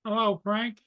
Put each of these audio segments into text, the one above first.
Hello, Frank.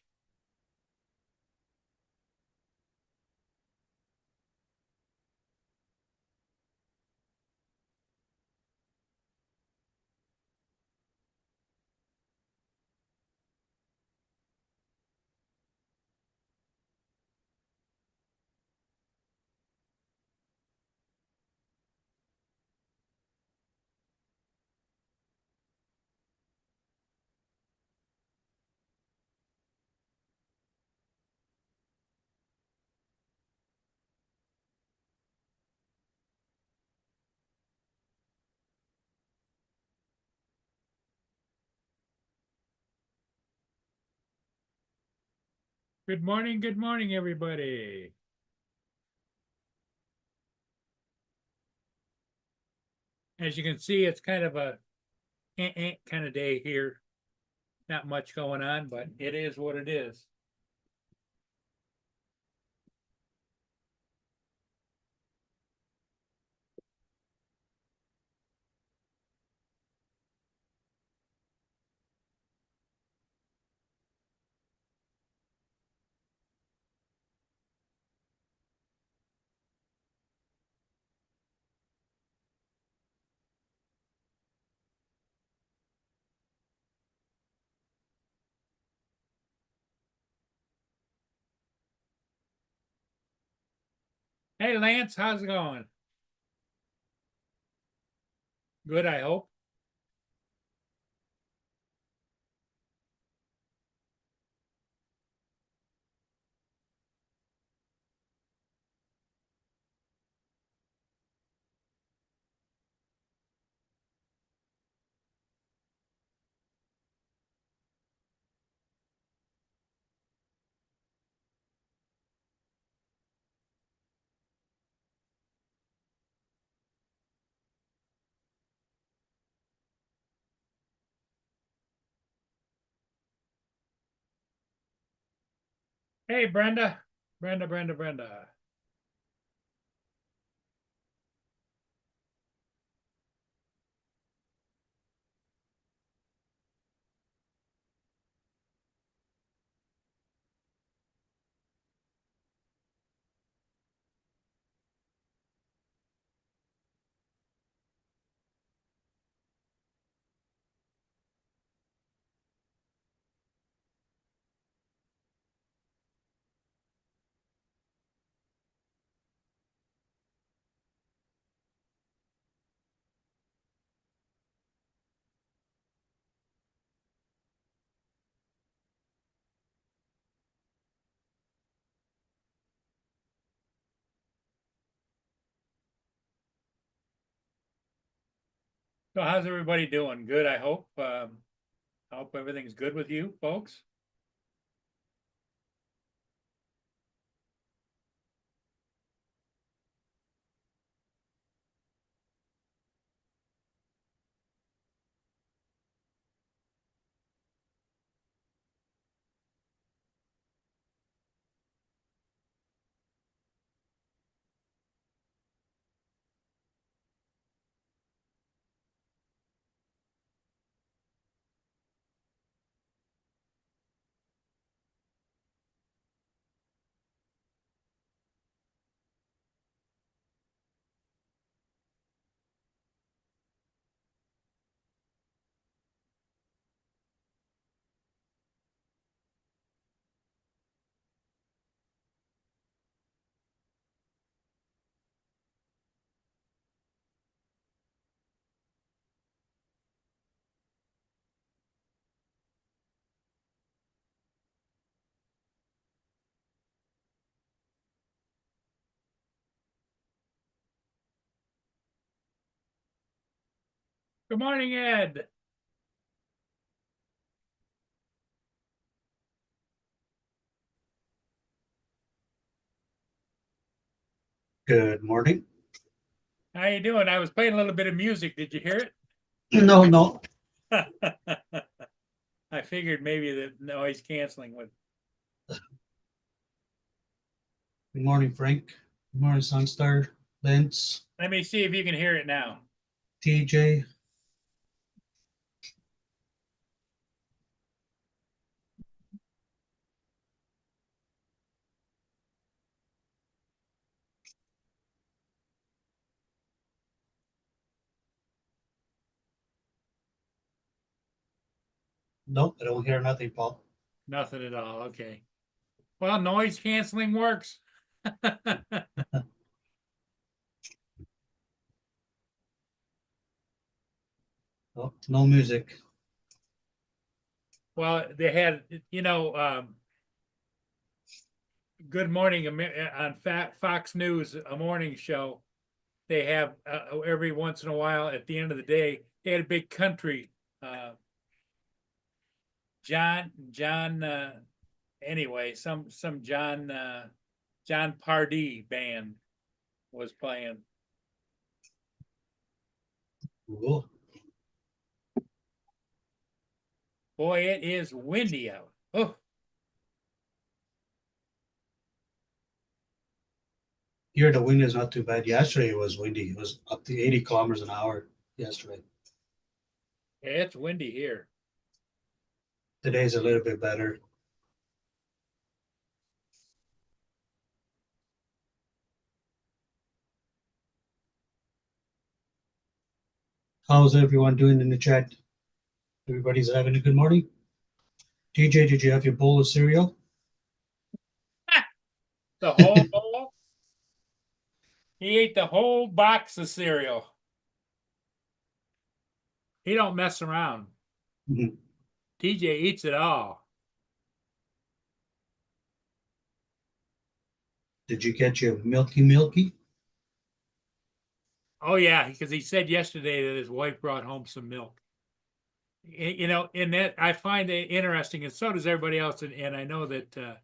Good morning, everybody. As you can see, it's kind of a kind of day here. Not much going on, but it is what it is. Hey, Lance, how's it going? Good, I hope. Hey, Brenda. Brenda. So, how's everybody doing? Good, I hope. I hope everything's good with you, folks. Good morning, Ed. Good morning. How you doing? I was playing a little bit of music. Did you hear No. it? I figured maybe the noise canceling would. Good morning, Frank. Good morning, Sunstar, Lance, Let me see if you can hear it now. Nope, I don't hear nothing, Paul. Nothing at all, okay. Well, noise canceling works. Oh, no music. Well, they had, Good Morning on Fox News, a morning show. They have every once in a while at the end of the day, they had a big country. John, anyway, some John Pardee band was playing. Cool. Boy, it is windy out. Oh, Here the wind is not too bad. Yesterday it was windy. It was up to 80 kilometers an hour yesterday. it's windy here. Today's a little bit better. How's everyone doing in the chat? Everybody's having a good morning. TJ, did you have your bowl of cereal? The whole bowl. He ate the whole box of cereal. He don't mess around. Mhm. TJ eats it all. Did you get your Milky? Oh yeah, because he said yesterday that his wife brought home some milk. In that I find it interesting, and so does everybody else. And I know that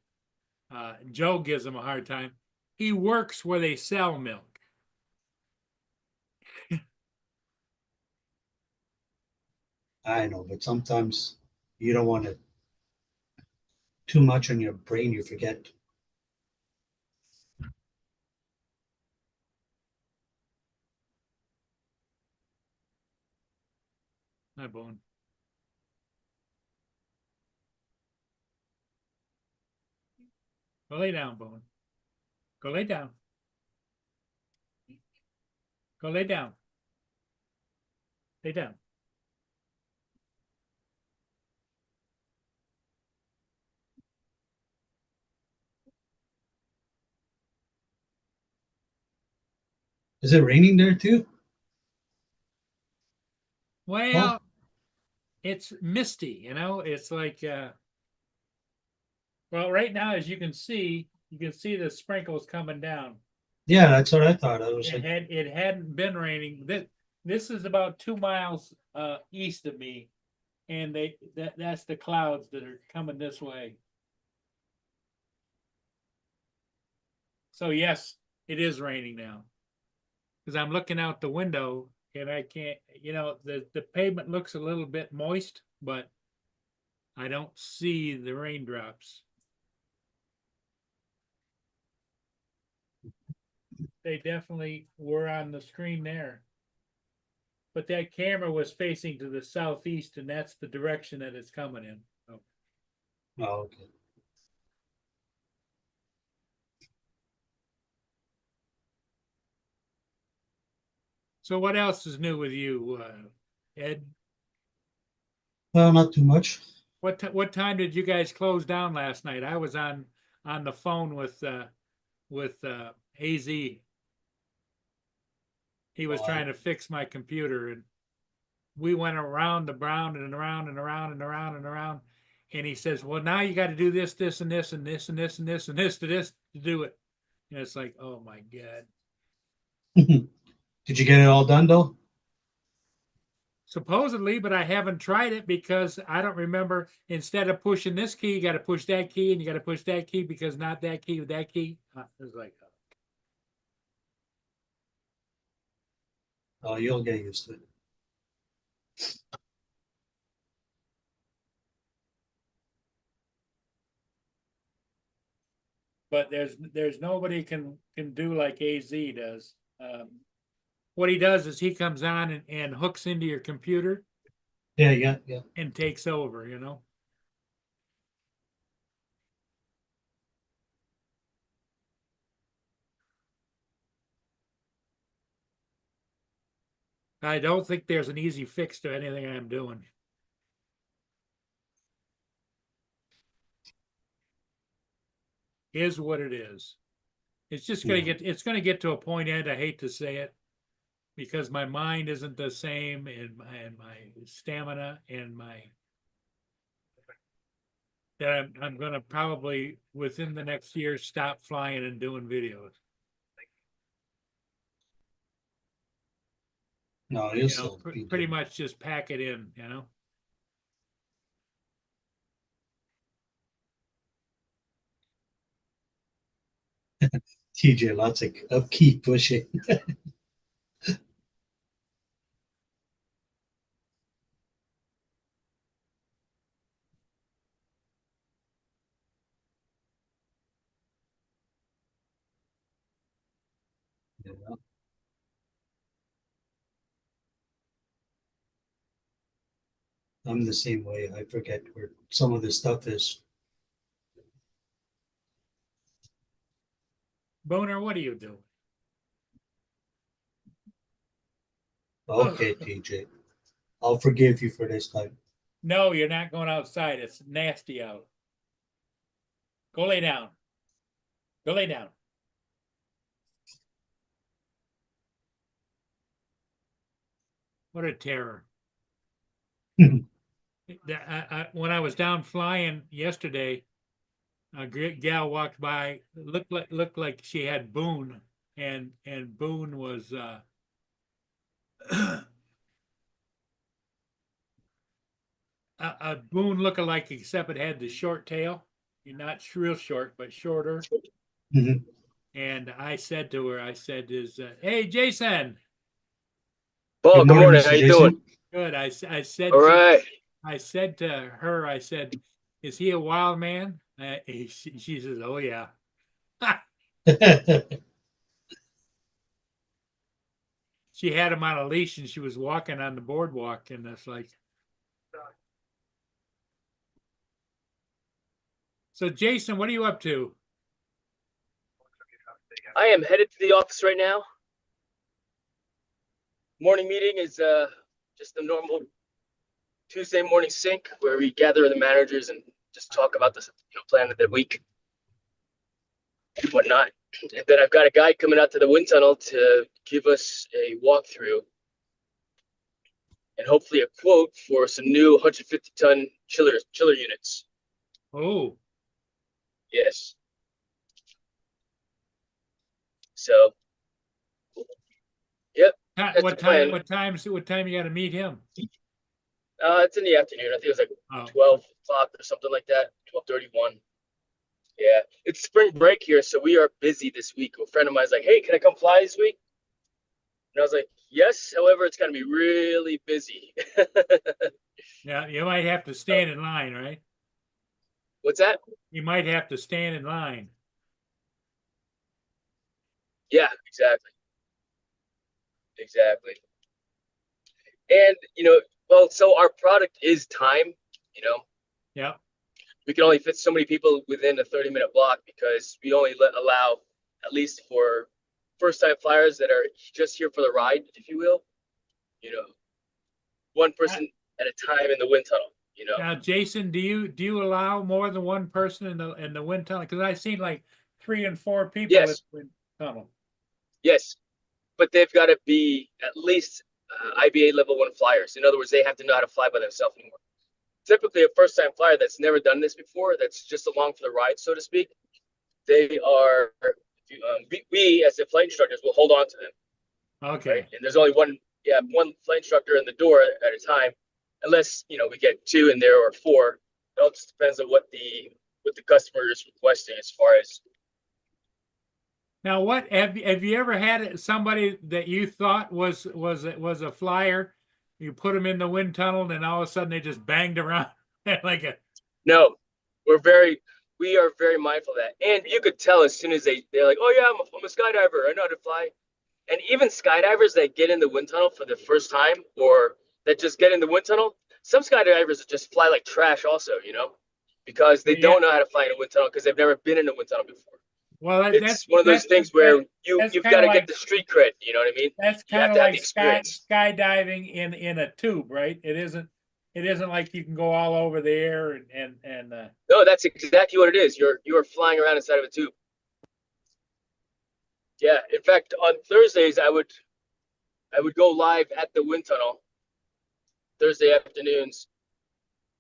Joe gives him a hard time. He works where they sell milk. I know, but sometimes you don't want it too much on your brain, you forget. Hi, Bone. Go lay down, Bone. Go lay down. Go lay down. Lay down. Is it raining there too? Well, it's misty, it's like well, right now, as you can see the sprinkles coming down. Yeah, that's what I thought. I was like, It hadn't been raining. This is about 2 miles east of me, and that's the clouds that are coming this way. So yes, it is raining now. Because I'm looking out the window and I can't, the pavement looks a little bit moist, but I don't see the raindrops. They definitely were on the screen there. But that camera was facing to the southeast, and that's the direction that it's coming in. So, oh, okay. so what else is new with you, Ed? Well, not too much. What time did you guys close down last night? I was on the phone with AZ. He was Oh, trying to fix my computer, and we went around the brown and around and around and around and around. And he says, "Well, now you got to do this, this, and this, and this, and this, and this, and this to this to do it." And it's like, oh my god. Did you get it all done though? Supposedly, but I haven't tried it because I don't remember. Instead of pushing this key, you got to push that key, and you got to push that key because not that key with that key. It's like, Oh, you'll get used to it. but there's nobody can do like AZ does. What he does is he comes on and hooks into your computer Yeah. and takes over. I don't think there's an easy fix to anything I'm doing. is what it is. It's just gonna Yeah. it's gonna get to a point, Ed, I hate to say it, because my mind isn't the same, and my stamina and that I'm gonna probably within the next year stop flying and doing videos. No, you'll You know, still be pretty doing. much just pack it in, you know? TJ, lots of upkeep pushing. Yeah. I'm the same way. I forget where some of this stuff is. Boner, what are you doing? Okay, TJ. I'll forgive you for this time. No, you're not going outside. It's nasty out. Go lay down. Go lay down. What a terror. When I was down flying yesterday, a great gal walked by, looked like she had Boone, and Boone was a Boone lookalike, except it had the short tail. Not real short, but shorter. Mhm. And I said to her, I said, hey, Jason. Paul, good morning. How Mr. you Jason. doing? Good. I said All right. I said to her, I said, is he a wild man? She says, oh, yeah. She had him on a leash and she was walking on the boardwalk, and it's like. So, Jason, what are you up to? I am headed to the office right now. Morning meeting is just a normal Tuesday morning sync where we gather the managers and just talk about the plan of the week and whatnot. And then I've got a guy coming out to the wind tunnel to give us a walkthrough and hopefully a quote for some new 150-ton chiller units. Oh, Yes. So, yep. That's what the time? plan. What time you got to meet him? It's in the afternoon. I think it was like Oh, 12 o'clock or something like that. 12:31. Yeah, it's spring break here, so we are busy this week. A friend of mine's like, "Hey, can I come fly this week?" And I was like, "Yes." However, it's gonna be really busy. yeah. You might have to stand in line, right? What's that? You might have to stand in line. Yeah, exactly. Exactly. And well, so our product is time. You know, Yeah. we can only fit so many people within a 30-minute block because we only allow, at least for first-time flyers that are just here for the ride, if you will, one person at a time in the wind tunnel. Now, Jason, do you allow more than one person in the wind tunnel? Because I've seen like 3 and 4 people in Yes. the wind tunnel. Yes, but they've got to be at least IBA level 1 flyers. In other words, they have to know how to fly by themselves anymore. Typically, a first-time flyer that's never done this before, that's just along for the ride, so to speak, they are. We as the flight instructors will hold on to them. Okay. Right? And there's only one flight instructor in the door at a time, unless we get 2 in there or 4. It all just depends on what the customer is requesting as far as. Now, what have you ever had somebody that you thought was a flyer? You put them in the wind tunnel, and all of a sudden they just banged around like a. No, we are very mindful of that, and you could tell as soon as they're like, "Oh yeah, I'm a skydiver. I know how to fly." And even skydivers that get in the wind tunnel for the first time, or that just get in the wind tunnel, some skydivers just fly like trash, also, because they don't know how to fly in a wind tunnel because they've never been in a wind tunnel before. Well, it's one of those things where you've got to get the street cred. You know what I mean? That's kind of like skydiving in a tube, right? It isn't. It isn't like you can go all over the air and No, that's exactly what it is. You are flying around inside of a tube. Yeah. In fact, on Thursdays, I would go live at the wind tunnel Thursday afternoons.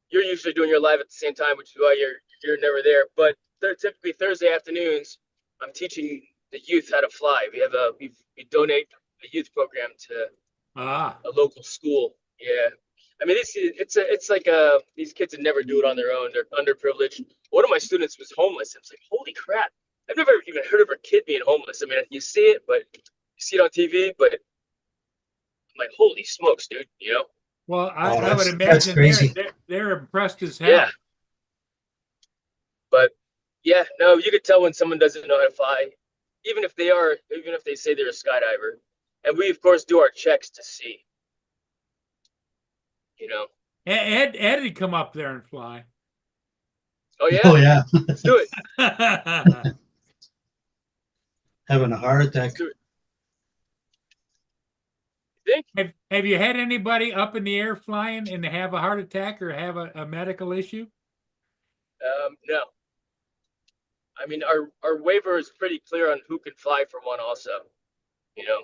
You're usually doing your live at the same time, which is why you're never there. But typically Thursday afternoons, I'm teaching the youth how to fly. We donate a youth program to a local school. Yeah. I mean, it's like these kids that never do it on their own. They're underprivileged. One of my students was homeless. I was like, holy crap! I've never even heard of a kid being homeless. I mean, you see it, but you see it on TV. But I'm like, holy smokes, dude! You know? well, Oh, I would that's imagine crazy. they're impressed as hell. Yeah. But yeah, no, you could tell when someone doesn't know how to fly, even if they say they're a skydiver. And we of course do our checks to see. You know. Ed'd come up there and fly. Oh yeah. Oh yeah, Let's do it. having a heart attack. Let's do it. You think? Have you had anybody up in the air flying and have a heart attack or have a medical issue? No. I mean, our waiver is pretty clear on who can fly for one. Also, you know,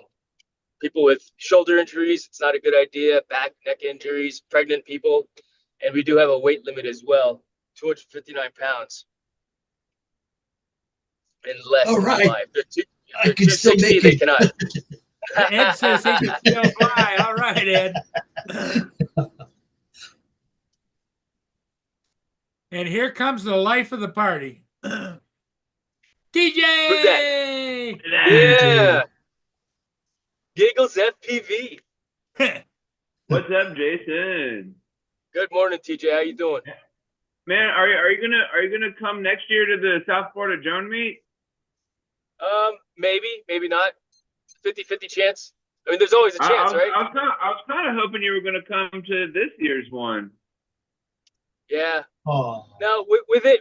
people with shoulder injuries, it's not a good idea. Back, neck injuries, pregnant people, and we do have a weight limit as well, 259 pounds and less. All than right. 5. I They're can still 260, make they it. cannot. Ed says he can still fly. All right, Ed. And here comes the life of the party. DJ! Yeah. Giggles FPV. What's up, Jason? Good morning, TJ. How you doing? Man, are you gonna come next year to the South Florida drone meet? Maybe not. 50-50 chance. I mean, there's always a chance, right? I was kind of hoping you were gonna come to this year's one. Yeah. Oh, No, with it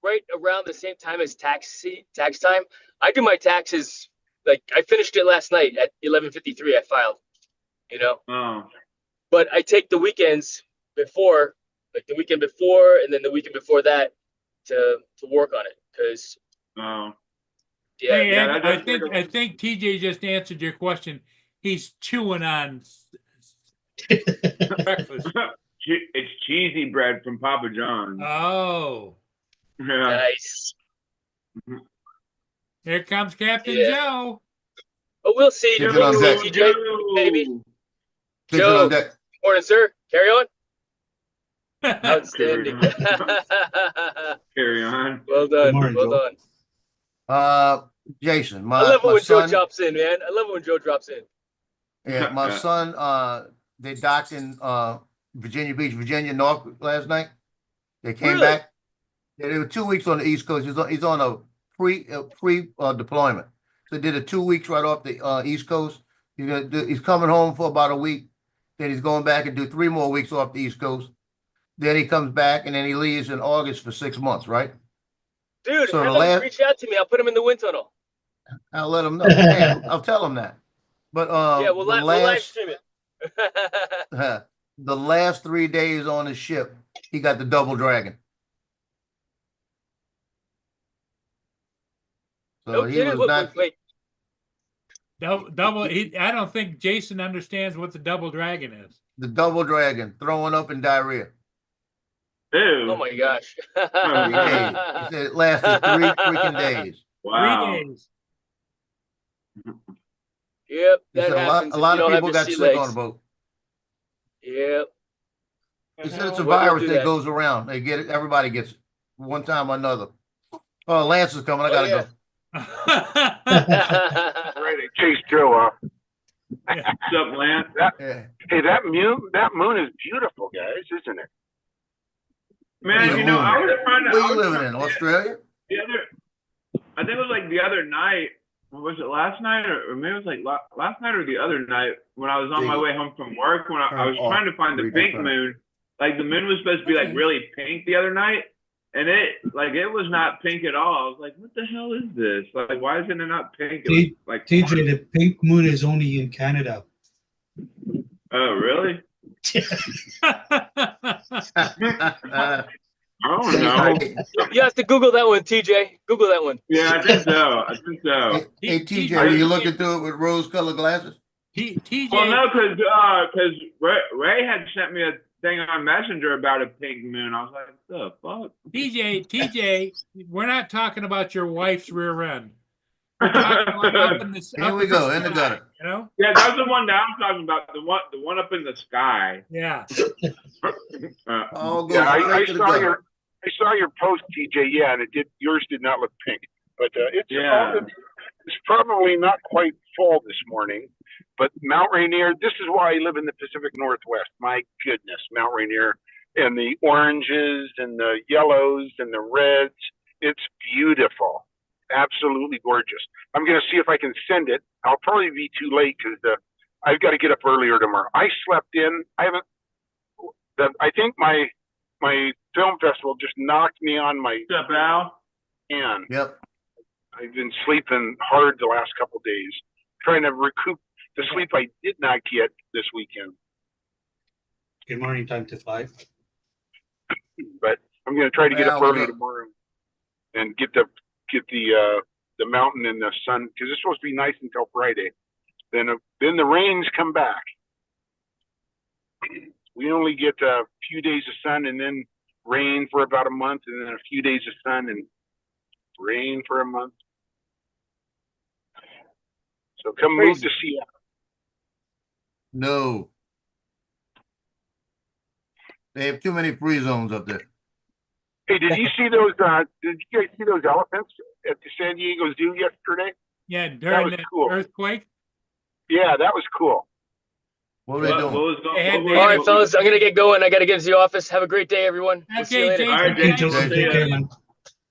right around the same time as tax time. I do my taxes, like I finished it last night at 11:53. I filed, you know. Oh, But I take the weekends before, like the weekend before, and then the weekend before that to work on it. Because oh. yeah, Hey, Ed, that- I think TJ just answered your question. He's chewing on breakfast. It's cheesy bread from Papa John's. Oh, Yeah. nice. here comes Captain Yeah. Joe. But we'll see. Keep it We'll on see, deck. TJ. Maybe. Keep it Joe. on deck. Morning, sir. Carry on. Hey, Outstanding. Carry on. Well done. Good morning, Well Joe. done. Jason, I my love it when Joe son, drops in, man. I love it when Joe drops in. yeah, my son, they docked in Virginia Beach, Virginia, North last night. They came Really? back. Yeah, they were 2 weeks on the East Coast. He's on a pre deployment. So they did it 2 weeks right off the East Coast. He's coming home for about a week. Then he's going back and do 3 more weeks off the East Coast. Then he comes back and then he leaves in August for 6 months, right? Dude, So have the them last- reach out to me. I'll put him in the wind tunnel. I'll let him know. Hey, I'll tell him that. But Yeah, we'll live stream it. the last 3 days on the ship, he got the Double Dragon. So No he kidding. was not. Wait. double. I don't think Jason understands what the double dragon is. The Double Dragon, throwing up in diarrhea. Ew. Oh my gosh. 3 days. He said it lasted 3 freaking days. Wow. 3 days. Yep, He that said happens. a lot if you of don't people have got your sick sea on legs. the boat. Yep. He said it's a We'll virus do that that. goes around. They get it. Everybody gets it one time or another. Oh, Lance is coming. I Oh, gotta yeah. go. Ready to chase Joe off. What's up, Lance? Yeah. Hey, that moon is beautiful, guys, isn't it? Man, you know, I was trying to. Where I you was living trying in? to- Australia? The other, I think it was like the other night. Was it last night or maybe it was like last night or the other night when I was on my way home from work when I was trying to find the pink moon. Like the moon was supposed to be like really pink the other night, and it was not pink at all. I was like, what the hell is this? Like, why isn't it not pink? It was like TJ, the pink moon is only in Canada. Oh, really? Oh no. You have to Google that one, TJ. Google that one. Yeah, I think so. I think so. Hey, TJ, are you looking through it with rose-colored glasses? TJ. Well, no, because Ray had sent me a thing on Messenger about a pink moon. I was like, the fuck? TJ, we're not talking about your wife's rear end. We're talking about up in the Here we go, in the gutter. You know? Yeah, that's the one that I'm talking about. The one up in the sky. Yeah. All goes Yeah, I straight to the saw gutter. I saw your post, TJ. Yeah, and yours did not look pink, but it's probably not quite fall this morning. But Mount Rainier, this is why I live in the Pacific Northwest. My goodness, Mount Rainier, and the oranges and the yellows and the reds. It's beautiful, absolutely gorgeous. I'm going to see if I can send it. I'll probably be too late because I've got to get up earlier tomorrow. I slept in. I think my film festival just knocked me on my What's up, Al? hand. Yep. I've been sleeping hard the last couple of days, trying to recoup the sleep I did not get this weekend. Good morning, time to 5. But I'm going to try to get up Well, early tomorrow and get the mountain and the sun, because it's supposed to be nice until Friday. Then the rains come back. We only get a few days of sun and then rain for about a month, and then a few days of sun and rain for a month. So come move to Seattle. No. They have too many free zones up there. Hey, did you see those? Did you guys see those elephants at the San Diego Zoo yesterday? Yeah, during was the cool. earthquake. Yeah, that was cool. What are they doing? All right, fellas, I'm gonna get going. I gotta get to the office. Have a great day, everyone. We'll see you Okay, later. All right, Jason. Joseph, take care, man.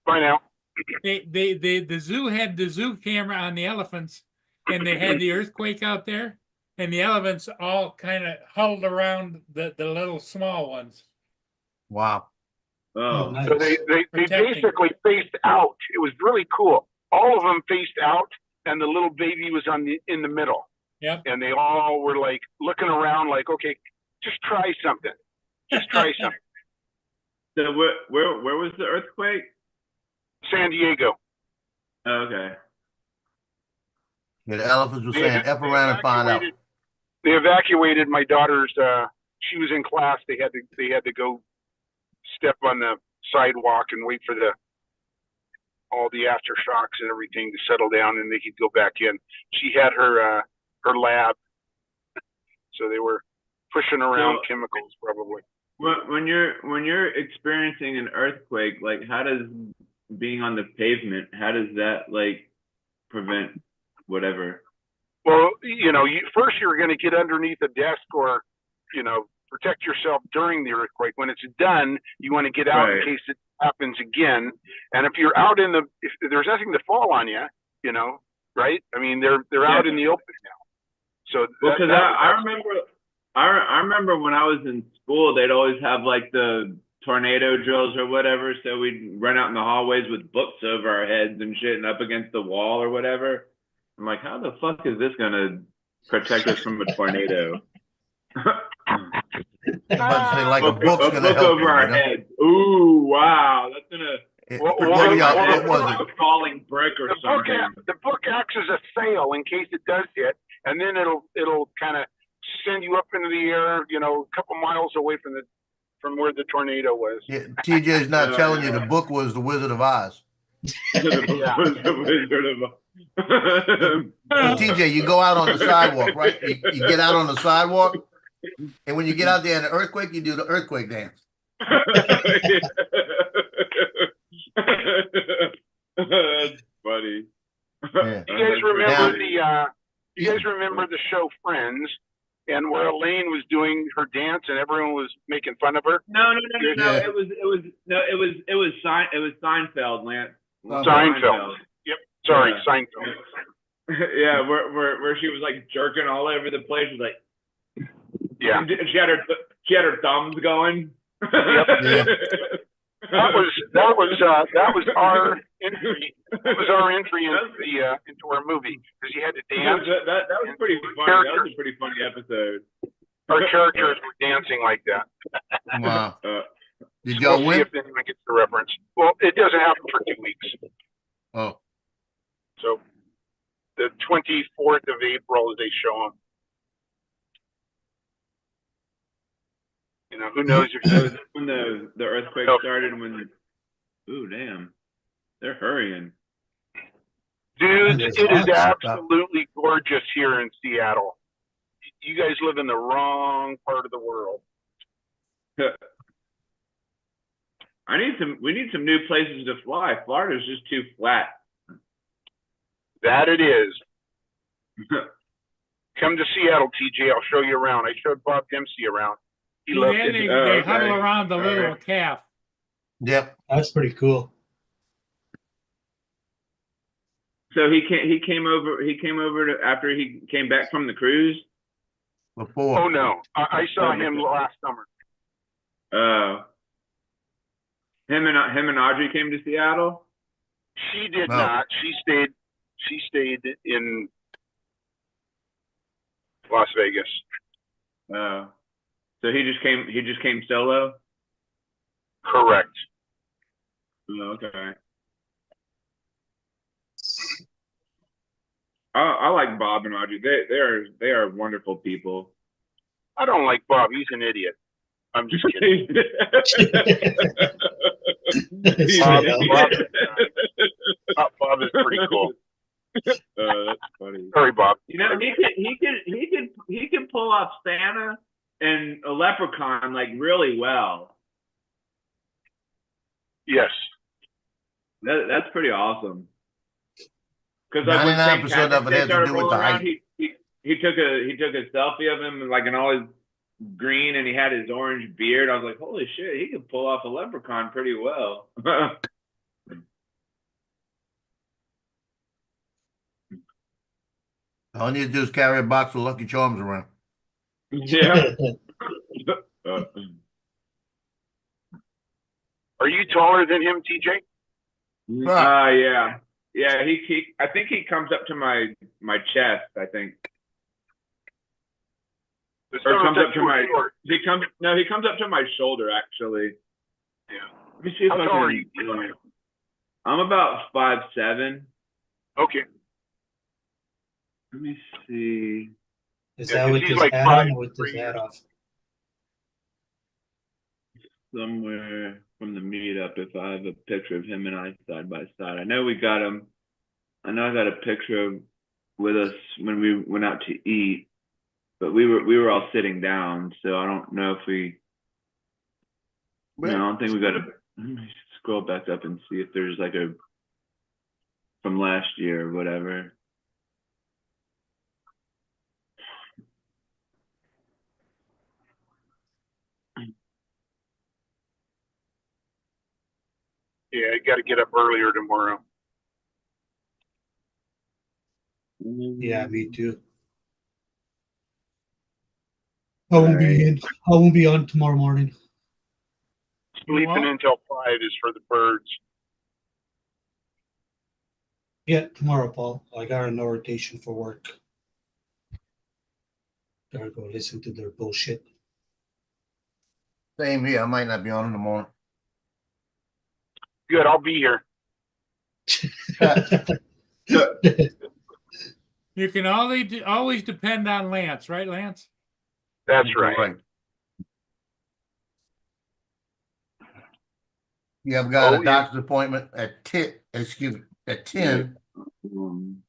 Bye now. The zoo had the zoo camera on the elephants, and they had the earthquake out there, and the elephants all kind of huddled around the little small ones. Wow. Oh, Oh, nice. So they Protecting. basically faced out. It was really cool. All of them faced out, and the little baby was in the middle. Yep. And they all were like looking around, like, okay, just try something. Just try something. so where was the earthquake? San Diego. Oh, okay. Yeah, the elephants were They saying F around and find out. They evacuated my daughter's. She was in class. They had to go step on the sidewalk and wait for all the aftershocks and everything to settle down, and they could go back in. She had her lab, so they were pushing around chemicals probably. When you're experiencing an earthquake, like how does being on the pavement, how does that like prevent whatever? Well, first you're going to get underneath a desk or, protect yourself during the earthquake. When it's done, you want to get out in case it happens again. And if you're out if there's nothing to fall on you, right? I mean, they're out in the open now. So because I remember when I was in school, they'd always have like the tornado drills or whatever. So we'd run out in the hallways with books over our heads and shit and up against the wall or whatever. I'm like, how the fuck is this gonna protect us from a tornado? Like a book's gonna book help over you, our heads. Ooh, wow, that's gonna What was it? a falling brick or something. The book acts as a sail in case it does hit, and then it'll kind of send you up into the air, a couple miles away from where the tornado was. Yeah, TJ's not telling you the book was The Wizard of Oz. TJ, you go out on the sidewalk, right? You get out on the sidewalk, and when you get out there in the earthquake, you do the earthquake dance. That's funny. Yeah. You guys remember you guys remember the show Friends, and where Elaine was doing her dance and everyone was making fun of her? No. Yeah. It was Seinfeld, Lance. Seinfeld. Yep. Sorry, Yeah. Seinfeld. Yeah, where she was like jerking all over the place. She was like, Yeah. She had her thumbs going. Yep. Yeah. That was our entry. That was our entry into our movie because you had to dance. That was pretty funny. That was a pretty funny episode. Our characters were dancing like that. Wow. Did So y'all we'll see win? if anyone gets the reference. Well, it doesn't happen for 2 weeks. Oh, So the 24th of April is they show them. You know, who knows if That was when the earthquake started. When ooh damn, they're hurrying. Dudes, That's it is awesome. absolutely gorgeous here in Seattle. You guys live in the wrong part of the world. We need some new places to fly. Florida's just too flat. That it is. Come to Seattle, TJ. I'll show you around. I showed Bob Dempsey around. He loved Then it. they huddle around the little right. calf. yep. That's pretty cool. So he came over to after he came back from the cruise. Before. Oh no, I saw him last summer. Him and Audrey came to Seattle. She did No. not. She stayed in Las Vegas. So he just came solo. Correct. Oh, okay. I like Bob and Audrey. They are wonderful people. I don't like Bob. He's an idiot. I'm just kidding. Bob is pretty cool. That's funny. Sorry, Bob. You know, he can pull off Santa and a leprechaun like really well. Yes. That's pretty awesome. Because like 99% of it has to do with the height. He took a selfie of him like in all his green, and he had his orange beard. I was like, holy shit, he can pull off a leprechaun pretty well. All you need to do is carry a box of Lucky Charms around. Yeah. Are you taller than him, TJ? Yeah. Yeah, he I think he comes up to my chest, I think. Or comes up to my he comes up to my shoulder actually. Yeah. Let me see if How I tall can are you? I'm about 5'7". Okay. Let me see. Is Yeah, that 'cause with he's his like hat 5'3". on or with his hat off? Somewhere from the meetup if I have a picture of him and I side by side. I know we got him. I know I got a picture with us when we went out to eat, but we were all sitting down, so I don't know if we. No, I don't think we got to. Let me scroll back up and see if there's like a from last year or whatever. Yeah, I got to get up earlier tomorrow. Yeah, me too. I won't be on tomorrow morning. Sleeping won't? until 5 is for the birds. Yeah, tomorrow, Paul. I got an orientation for work. Gotta go listen to their bullshit. Same here. I might not be on in the morning. Good, I'll be here. You can always depend on Lance, right, Lance? That's right. Yeah, I've got Oh, a yeah. doctor's appointment at 10, at 10,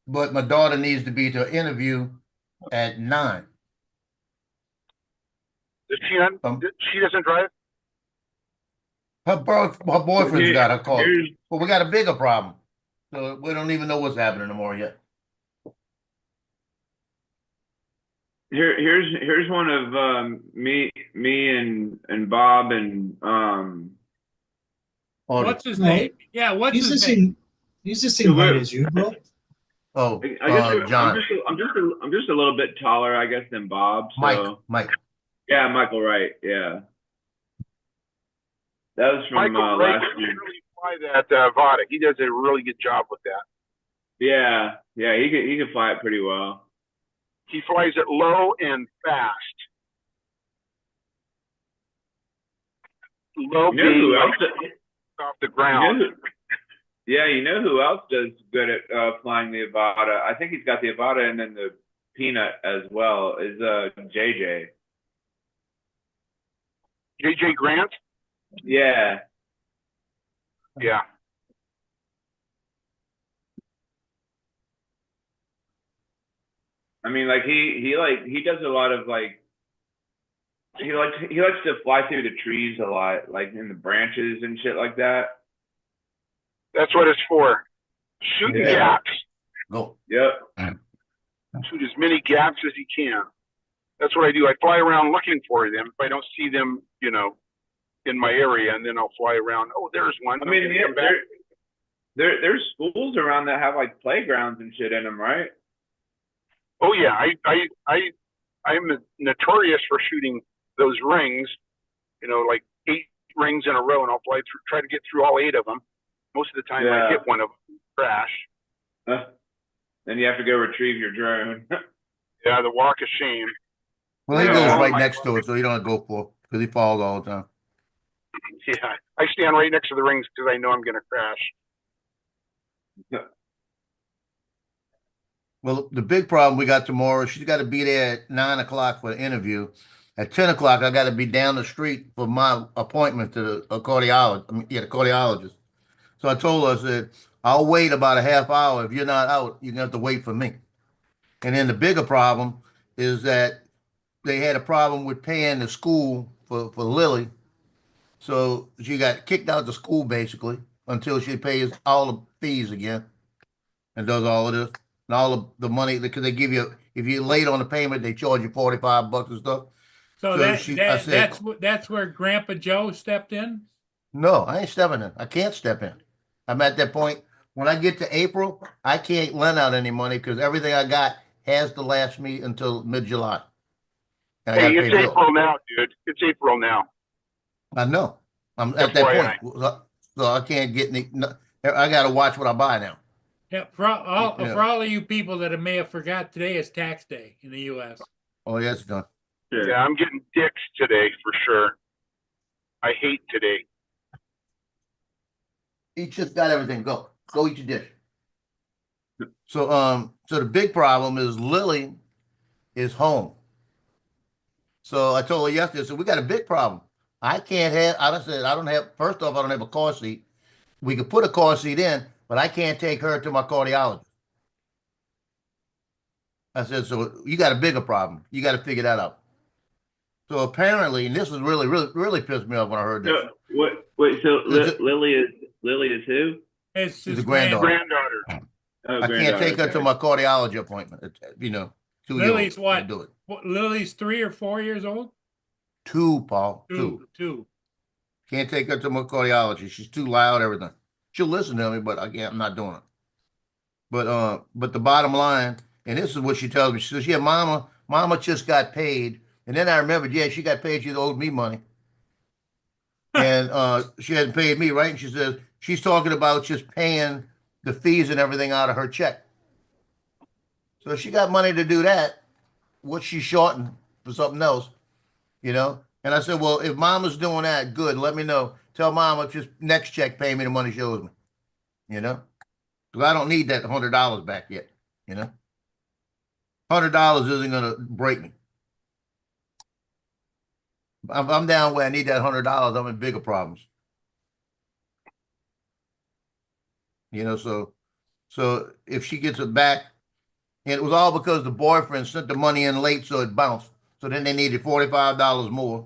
but my daughter needs to be to an interview at 9. Does she not? She doesn't drive? Her boyfriend's got her car. Here's- But we got a bigger problem. So we don't even know what's happening tomorrow yet. Here's one of me and Bob and What's his No. name? Yeah, what's He's the his name? same. He's the same height as you, bro. Oh, I guess John. I'm just a little bit taller, I guess, than Bob. So. Mike. Yeah, Michael Wright. Yeah, that was from Michael Wright last can year. really fly that Vada. He does a really good job with that. Yeah, he could fly it pretty well. He flies it low and fast. low You know who being else? off the You know ground. who, yeah, you know who else does good at flying the Avata? I think he's got the Avata and then the Peanut as well. Is JJ? JJ Grant? Yeah. Yeah. I mean, like he does a lot of like he likes to fly through the trees a lot, like in the branches and shit like that. That's what it's for. Shooting Yeah. gaps. Go. Yep. Shoot as many gaps as he can. That's what I do. I fly around looking for them. If I don't see them, you know, in my area, and then I'll fly around. Oh, there's one. I mean, Okay, yeah, come back. there's schools around that have like playgrounds and shit in them, right? Oh yeah, I'm notorious for shooting those rings. You know, like 8 rings in a row, and I'll try to get through all 8 of them. Most of the time, I Yeah. hit one of them, crash. Then you have to go retrieve your drone. Yeah, the walk of shame. Well, he Yeah. goes Oh right my next to it, so you don't have to go for it because he falls all the time. Yeah, I stand right next to the rings because I know I'm going to crash. Well, the big problem we got tomorrow, she's got to be there at 9 o'clock for the interview. At 10 o'clock, I got to be down the street for my appointment to the cardiologist. The cardiologist. So I told her, I said, I'll wait about a half hour. If you're not out, you're going to have to wait for me. And then the bigger problem is that they had a problem with paying the school for Lily. So she got kicked out of the school basically until she pays all the fees again and does all of this. And all of the money, because they give you, if you're late on the payment, they charge you $45 and stuff. So I said, that's where Grandpa Joe stepped in. no, I ain't stepping in. I can't step in. I'm at that point. When I get to April, I can't lend out any money because everything I got has to last me until mid-July. And I Hey, got to it's pay bills. April now, dude. It's April now. I know. I'm at that FYI. point. So I can't get any. I got to watch what I buy now. Yeah, for all Yeah. for all of you people that may have forgot, today is tax day in the U.S. Oh, yeah, it's done. Sure. Yeah, I'm getting dicks today for sure. I hate today. He just got everything. Go eat your dish. So the big problem is Lily is home. So I told her yesterday, so we got a big problem. I can't have, I said, I don't have, first off, I don't have a car seat. We could put a car seat in, but I can't take her to my cardiologist. I said, so you got a bigger problem. You got to figure that out. So apparently, and this was really pissed me off when I heard this. So, wait, so Is Lily is who? It's She's his a granddaughter. Granddaughter. Oh, I can't granddaughter, take her to okay. my cardiology appointment. You know, 2 years. Lily's what? Can't do it. Lily's 3 or 4 years old. 2, Paul. 2. Two. Can't take her to my cardiology. She's too loud, everything. She'll listen to me, but I'm not doing it. But the bottom line, and this is what she tells me. She says, yeah, mama just got paid. And then I remembered, yeah, she got paid. She owed me money. And she hadn't paid me, right? And she says, she's talking about just paying the fees and everything out of her check. So if she got money to do that, what's she shorting for something else? You know? And I said, well, if mama's doing that, good, let me know. Tell mama just next check, pay me the money she owes me. You know? Because I don't need that $100 back yet. You know? $100 isn't going to break me. I'm down where I need that $100. I'm in bigger problems. You know, so if she gets it back, and it was all because the boyfriend sent the money in late, so it bounced. So then they needed $45 more.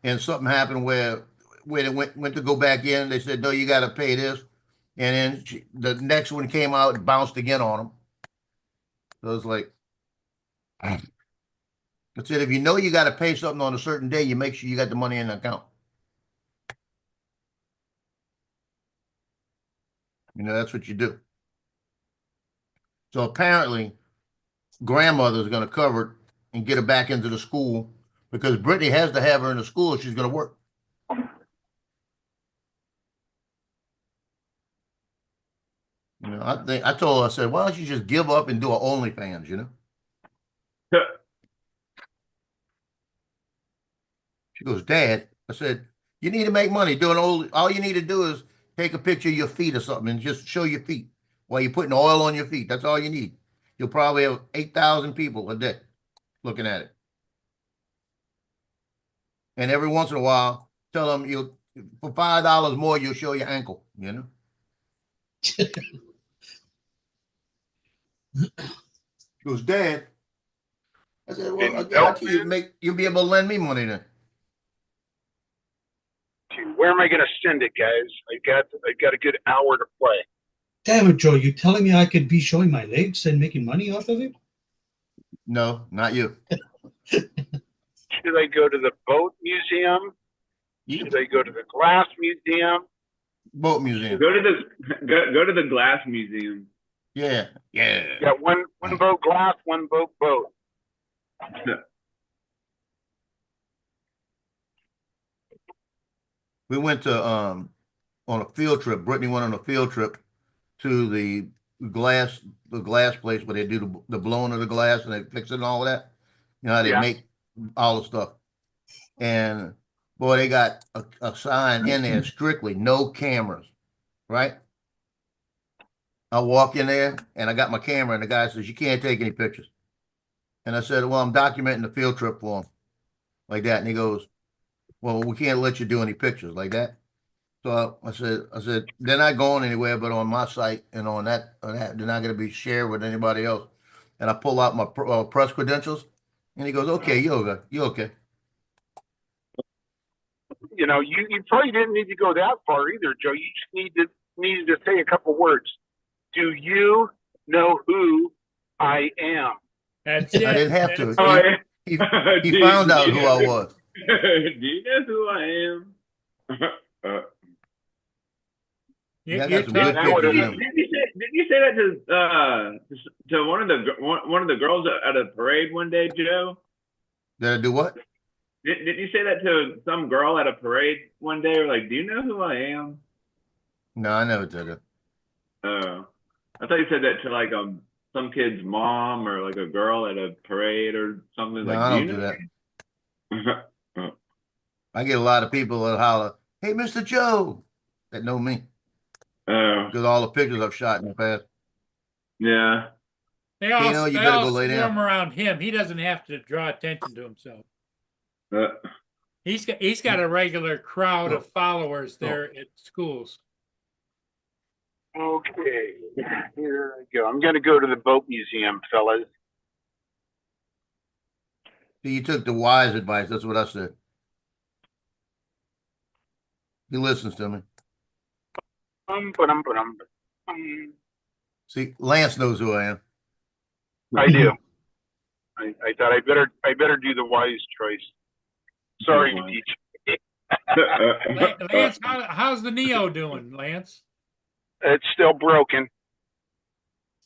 And something happened where they went to go back in. They said, no, you got to pay this. And then the next one came out and bounced again on them. So it's like, I said, if you know you got to pay something on a certain day, you make sure you got the money in the account. You know, that's what you do. So apparently, grandmother's going to cover it and get her back into the school because Brittany has to have her in the school if she's going to work. You know, I told her, I said, why don't you just give up and do an OnlyFans, you know? She goes, Dad, I said, You need to make money. All you need to do is take a picture of your feet or something and just show your feet while you're putting oil on your feet. That's all you need. You'll probably have 8,000 people a day looking at it. And every once in a while, tell them for $5 more, you'll show your ankle, you know? He goes, Dad. I said, well, I And guarantee you'll be able to lend me money then. where am I going to send it, guys? I got a good hour to play. Damn it, Joe! You telling me I could be showing my legs and making money off of it? No, not you. Should I go to the boat museum? Should I go to the glass museum? Boat museum. Go to the glass museum. Yeah. Got one boat glass, one boat. We went to on a field trip. Brittany went on a field trip to the glass place where they do the blowing of the glass and they fix it and all of that. You know how they make all the stuff. And boy, they got a sign in there strictly no cameras, right? I walk in there and I got my camera and the guy says, you can't take any pictures. And I said, well, I'm documenting the field trip for him like that. And he goes, well, we can't let you do any pictures like that. So I said, they're not going anywhere, but on my site and on that, they're not going to be shared with anybody else. And I pull out my press credentials and he goes, okay, you're okay. You know, you probably didn't need to go that far either, Joe. You just needed to say a couple words. Do you know who I am? That's it. I didn't have to. Oh, yeah. He found out who I was. Do you know who I am? Yeah, I got some good That pictures would've- of him. Did you say that to one of the girls at a parade one day, Joe? Did I do what? Did you say that to some girl at a parade one day? Or like, do you know who I am? No, I never did it. Oh, I thought you said that to like some kid's mom or like a girl at a parade or something. No, Like, I do don't you do know? that. I get a lot of people that holler, hey, Mr. Joe, that know me. Oh, Because all the pictures I've shot in the past. yeah. They all, Keno, you they better all go lay down. swarm around him. He doesn't have to draw attention to himself. Uh, He's got a regular crowd of followers Oh. there at schools. Okay, here I go. I'm going to go to the boat museum, fellas. See, you took the wise advice. That's what I said. He listens to me. Ba-dum. See, Lance knows who I am. I do. I thought I better do the wise choice. Sorry, Wise. DJ. Lance, how's the Neo doing, Lance? It's still broken.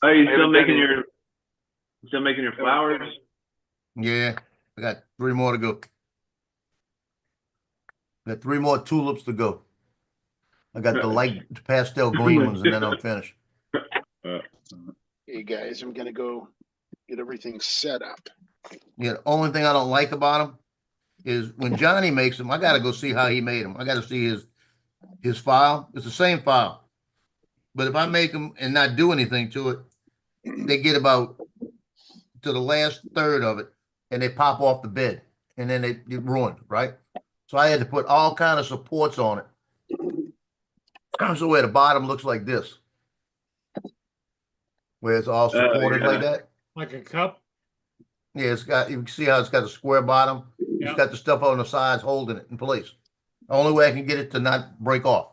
Are you I still haven't done making your flowers? Yeah, I got 3 more to go. Got 3 more tulips to go. I got the light pastel green ones and then I'm finished. Hey guys, I'm gonna go get everything set up. Yeah, the only thing I don't like about them is when Johnny makes them, I got to go see how he made them. I got to see his file. It's the same file. But if I make them and not do anything to it, they get about to the last third of it and they pop off the bed and then they get ruined, right? So I had to put all kind of supports on it. So where the bottom looks like this, where it's all supported like that. Like a cup? Yeah, you can see how it's got a square bottom. Yeah. It's got the stuff on the sides holding it in place. The only way I can get it to not break off.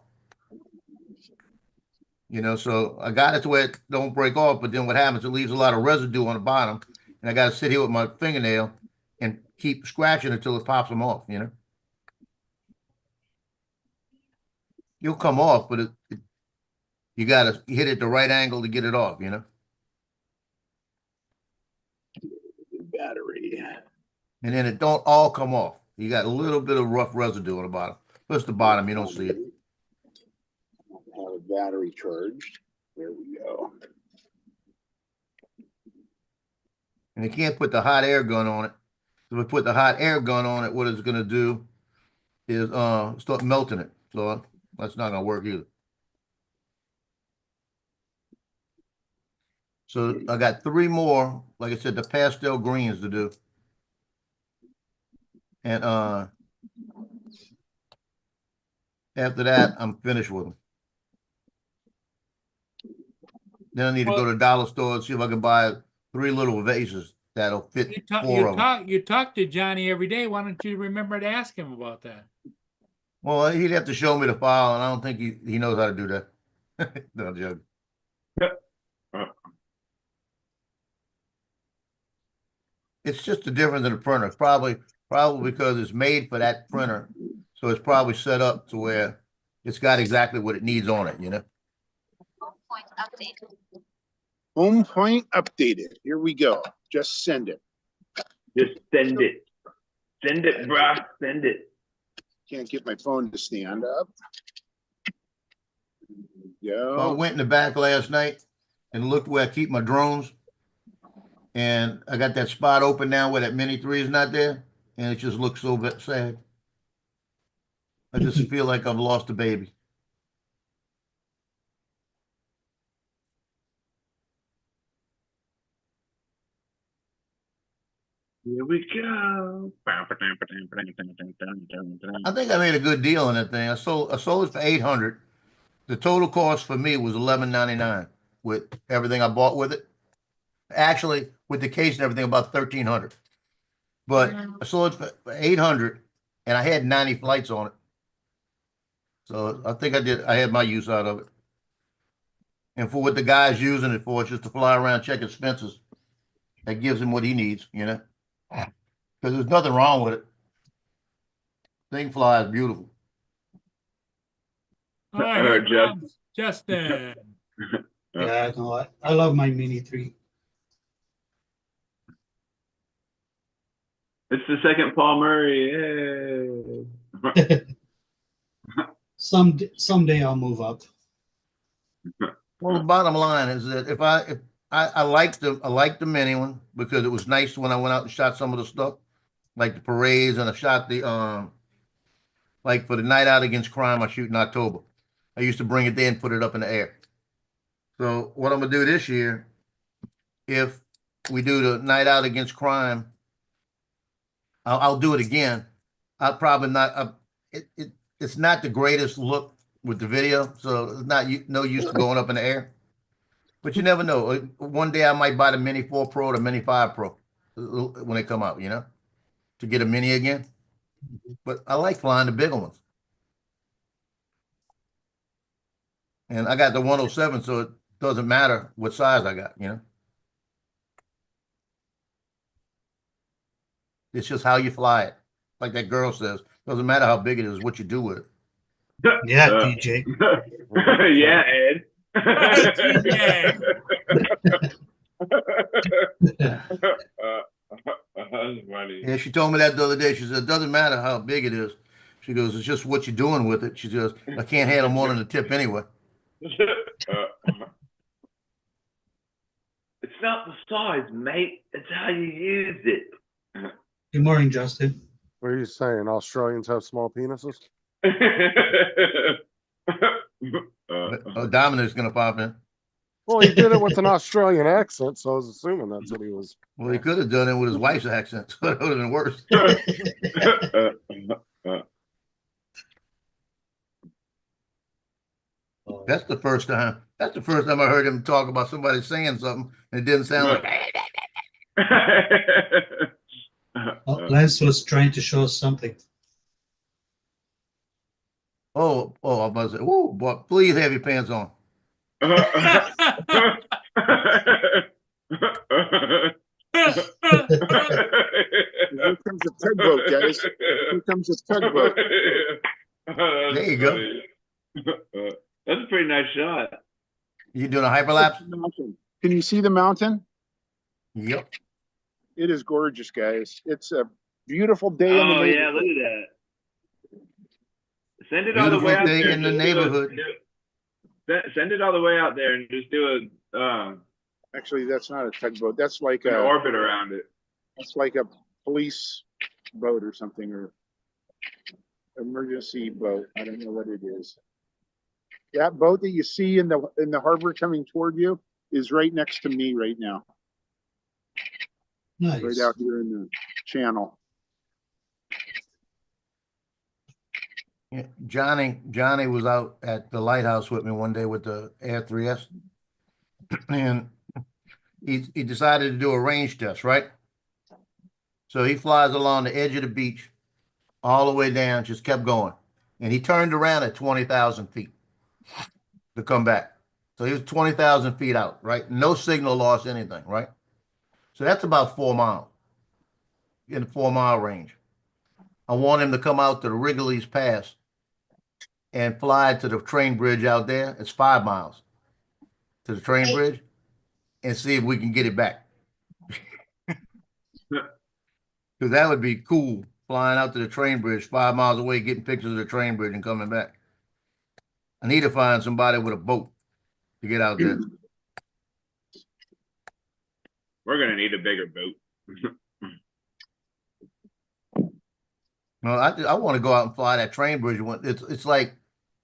You know, so I got it to where it don't break off, but then what happens, it leaves a lot of residue on the bottom. And I got to sit here with my fingernail and keep scratching it until it pops them off, you know. You'll come off, but you got to hit it the right angle to get it off, you know. Battery. And then it don't all come off. You got a little bit of rough residue on the bottom. Plus the bottom, you don't see it. Have a battery charged. There we go. And you can't put the hot air gun on it. So if we put the hot air gun on it, what it's going to do is start melting it. So that's not gonna work either. So I got 3 more, like I said, the pastel greens to do. And after that, I'm finished with them. Then I need to go to the dollar store and see if I can buy 3 little vases that'll fit You 4 of them. you talk to Johnny every day. Why don't you remember to ask him about that? Well, he'd have to show me the file, and I don't think he knows how to do that. No, I'm joking. It's just the difference in the printer. It's probably because it's made for that printer, so it's probably set up to where it's got exactly what it needs on it. You know. Point update. Home point updated. Here we go. Just send it. Just send it. Send it, bruh. Send it. Can't get my phone to stand up. There we I go. went in the back last night and looked where I keep my drones, and I got that spot open now where that Mini 3 is not there, and it just looks so sad. I just feel like I've lost a baby. Here we go. I think I made a good deal on that thing. I sold it for 800. The total cost for me was $11.99 with everything I bought with it. Actually, with the case and everything, about $1,300. But I sold it for 800, and I had 90 flights on it. So I think I had my use out of it. And for what the guy's using it for, just to fly around, check his fences. That gives him what he needs, you know. Because there's nothing wrong with it. Thing flies beautiful. All right, here comes Justin. Yeah, no, I love my Mini 3. It's the second Paul Murray. Yay. Someday I'll move up. Well, the bottom line is that if I liked the mini one because it was nice when I went out and shot some of the stuff, like the parades, and I shot the like for the Night Out Against Crime I shoot in October. I used to bring it there and put it up in the air. So what I'm gonna do this year, if we do the Night Out Against Crime, I'll do it again. I'll probably not. It's not the greatest look with the video, so it's not no use to going up in the air. But you never know. One day I might buy the Mini 4 Pro or the Mini 5 Pro when they come out, you know, to get a Mini again. But I like flying the bigger ones. And I got the 107, so it doesn't matter what size I got, you know. It's just how you fly it. Like that girl says, doesn't matter how big it is, what you do with it. Yeah, DJ. Yeah, Ed. That's funny. Yeah, she told me that the other day. She said, it doesn't matter how big it is. She goes, it's just what you're doing with it. She goes, I can't handle more than a tip anyway. It's not the size, mate. It's how you use it. Good morning, Justin. What are you saying? Australians have small penises? Dominic's going to pop in. Well, he did it with an Australian accent, so I was assuming that's what he was. Well, he could have done it with his wife's accent, so it would have been worse. That's the first time. That's the first time I heard him talk about somebody saying something, and it didn't sound like. Lance was trying to show us something. Oh, I was say, "Whoa, boy, please have your pants on." Here comes a tugboat, guys. Here comes a tugboat. There you go. That's a pretty nice shot. You doing a hyperlapse? Can you see the mountain? Yep. It is gorgeous, guys. It's a beautiful day in the Oh neighborhood. yeah, look at that. Send it all the Beautiful way out day there. in the Just neighborhood. send it all the way out there and just do a Actually, that's not a tugboat. That's like an a orbit around it. It's like a police boat or something. Or emergency boat. I don't know what it is. That boat that you see in the harbor coming toward you is right next to me right now, right Nice. out here in the channel. Yeah, Johnny was out at the lighthouse with me one day with the Air 3S, and he decided to do a range test, right? So he flies along the edge of the beach, all the way down, just kept going, and he turned around at 20,000 feet to come back. So he was 20,000 feet out, right? No signal loss, anything, right? So that's about 4 miles in the 4 mile range. I want him to come out to the Wrigley's Pass and fly to the train bridge out there. It's 5 miles to the train bridge and see if we can get it back. Because that would be cool, flying out to the train bridge 5 miles away, getting pictures of the train bridge and coming back. I need to find somebody with a boat to get out there. We're gonna need a bigger boat. No, I want to go out and fly that train bridge. It's like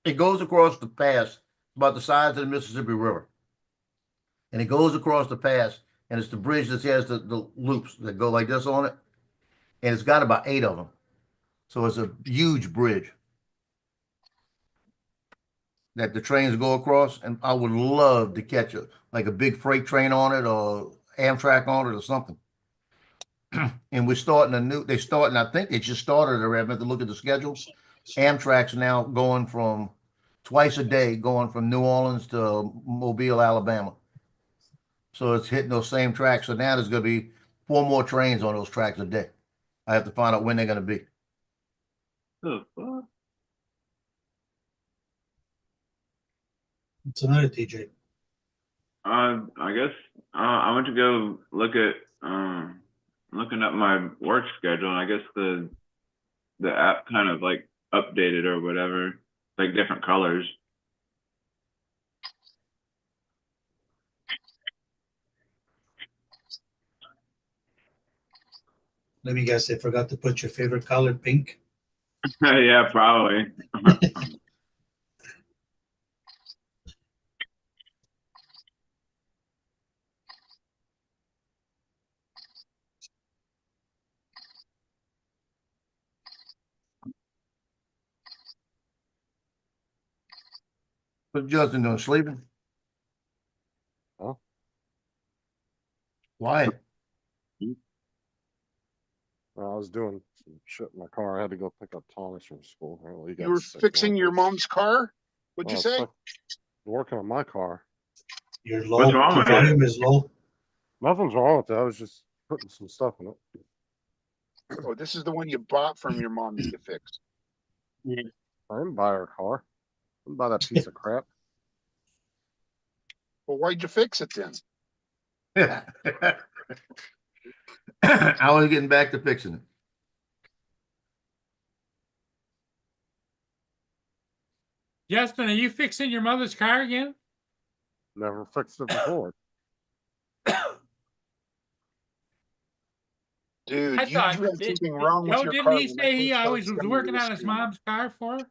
it goes across the pass about the size of the Mississippi River, and it goes across the pass, and it's the bridge that has the loops that go like this on it, and it's got about 8 of them, so it's a huge bridge that the trains go across. And I would love to catch like a big freight train on it or Amtrak on it or something. And we're starting I think they just started already. I meant to look at the schedules. Amtrak's now going from twice a day, going from New Orleans to Mobile, Alabama. So it's hitting those same tracks. So now there's going to be 4 more trains on those tracks a day. I have to find out when they're going to be. Oh, fuck. What's another TJ? I guess I went to go look at looking up my work schedule, and I guess the app kind of like updated or whatever, like different colors. Let me guess, they forgot to put your favorite color pink. Yeah, probably. What's Justin doing? Sleeping? Huh? Why? I was doing some shit in my car. I had to go pick up Thomas from school. Well, he got You were sick fixing one your day. mom's car? What'd you Oh, say? fuck. Working on my car. You're low. What's wrong The with it? volume is low. Nothing's wrong with that. I was just putting some stuff in it. Oh, this is the one you bought from your mom to get fixed. I didn't buy her car. I didn't buy that piece of crap. Well, why'd you fix it then? I was getting back to fixing it. Justin, are you fixing your mother's car again? Never fixed it before. Dude, I you thought, have something wrong with Joe, your didn't car. he when I say he first always started was sending working you on his this mom's car for her?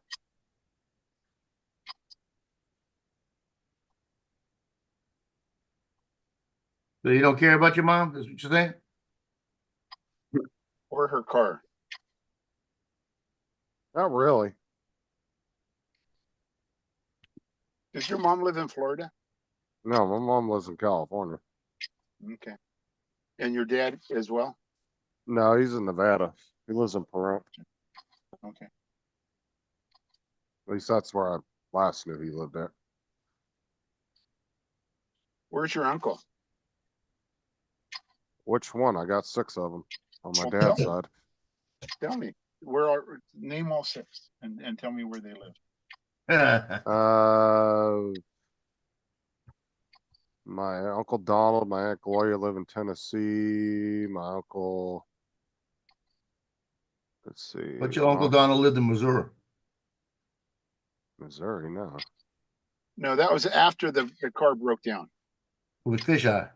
So you don't care about your mom? Is what you're saying? or her car. Not really. Does your mom live in Florida? No, my mom lives in California. Okay. And your dad as well? No, he's in Nevada. He lives in Pahrump. Okay. At least that's where I last knew he lived at. Where's your uncle? Which one? I got 6 of them on my Well, dad's tell side. Tell me. Name all 6 and tell me where they live. My Uncle Donald, my Aunt Gloria live in Tennessee. My uncle, let's see. But your Uncle Donald lived in Missouri. Missouri, no. No, that was after the car broke down. With Fisheye.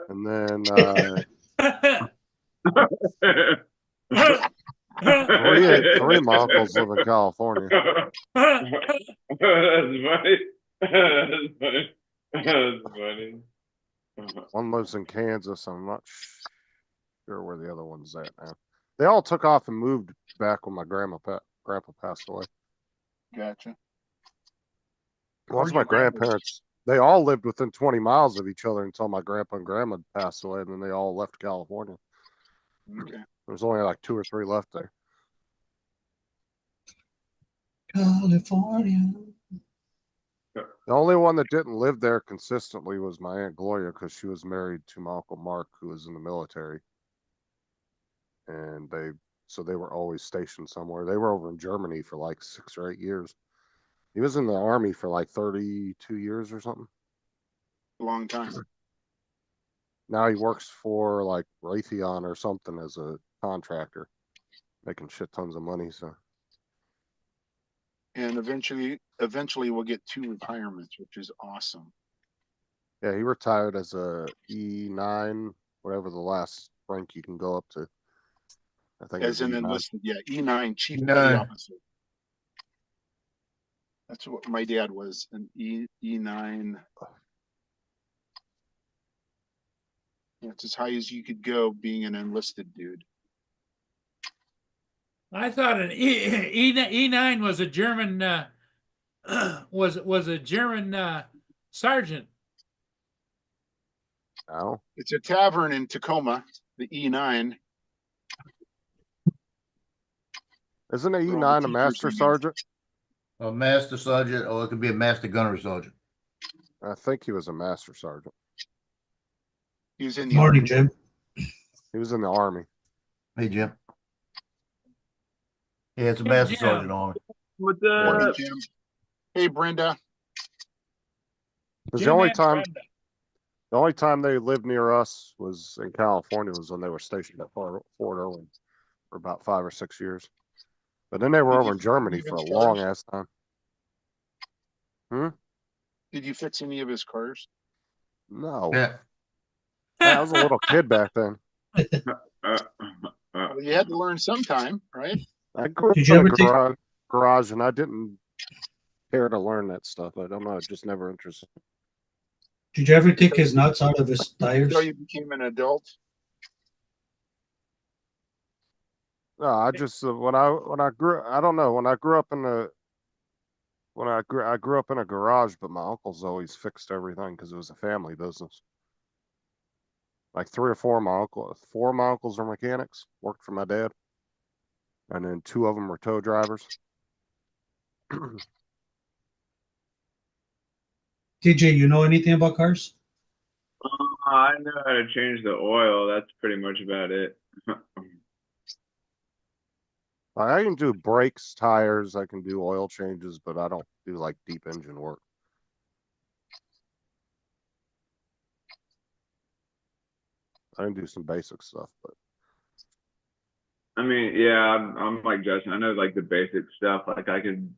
And then Three of my uncles live in California. That's funny. That's funny. That's funny. One lives in Kansas. I'm not sure where the other one's at now. They all took off and moved back when my grandpa passed away. Gotcha. Once Where'd my your grandpa- grandparents, they all lived within 20 miles of each other until my grandpa and grandma passed away, and then they all left California. Okay. There's only like 2 or 3 left there. California. The only one that didn't live there consistently was my Aunt Gloria, because she was married to my Uncle Mark, who was in the military. And so they were always stationed somewhere. They were over in Germany for like 6 or 8 years. He was in the army for like 32 years or something. Long time. Now he works for like Raytheon or something as a contractor, making shit tons of money. So And eventually we'll get 2 retirements, which is awesome. yeah, he retired as a E9, whatever the last rank you can go up to. I think As an E9. enlisted, yeah, E9 Chief E9. Petty Officer. That's what my dad was, an E9. It's as high as you could go being an enlisted dude. I thought an E9 was a German was a German sergeant. Oh, It's a tavern in Tacoma, the E9. isn't an Where all the E9 a teachers master hang out. sergeant? A master sergeant, or it could be a master gunnery sergeant. I think he was a master sergeant. He was in the Morning, army. Jim. He was in the army. Hey, Jim. Yeah, it's a Hey, master Jim. sergeant on it. What's Morning, up? Jim. Hey, Brenda. Because Jim and the Brenda. only time they lived near us was in California, was when they were stationed at Fort Irwin for about 5 or 6 years. But then they were Did over you in fix Germany any of for a his long cars? ass time. Did you fix any of his cars? No, Yeah. I was a little kid back then. Well, you had to learn sometime, right? I grew up Did you in ever a take- garage, and I didn't care to learn that stuff. I don't know, it just never interested me. Did you ever take his nuts out of his tires? Until you became an adult. No, I just when I grew, I don't know, when I grew up in I grew up in a garage, but my uncles always fixed everything because it was a family business. Like 3 or 4 of my uncles are mechanics, worked for my dad, and then 2 of them were tow drivers. TJ, you know anything about cars? I know how to change the oil. That's pretty much about it. Like, I can do brakes, tires, I can do oil changes, but I don't do like deep engine work. I can do some basic stuff, but I mean, yeah, I'm like Justin. I know like the basic stuff. Like I could,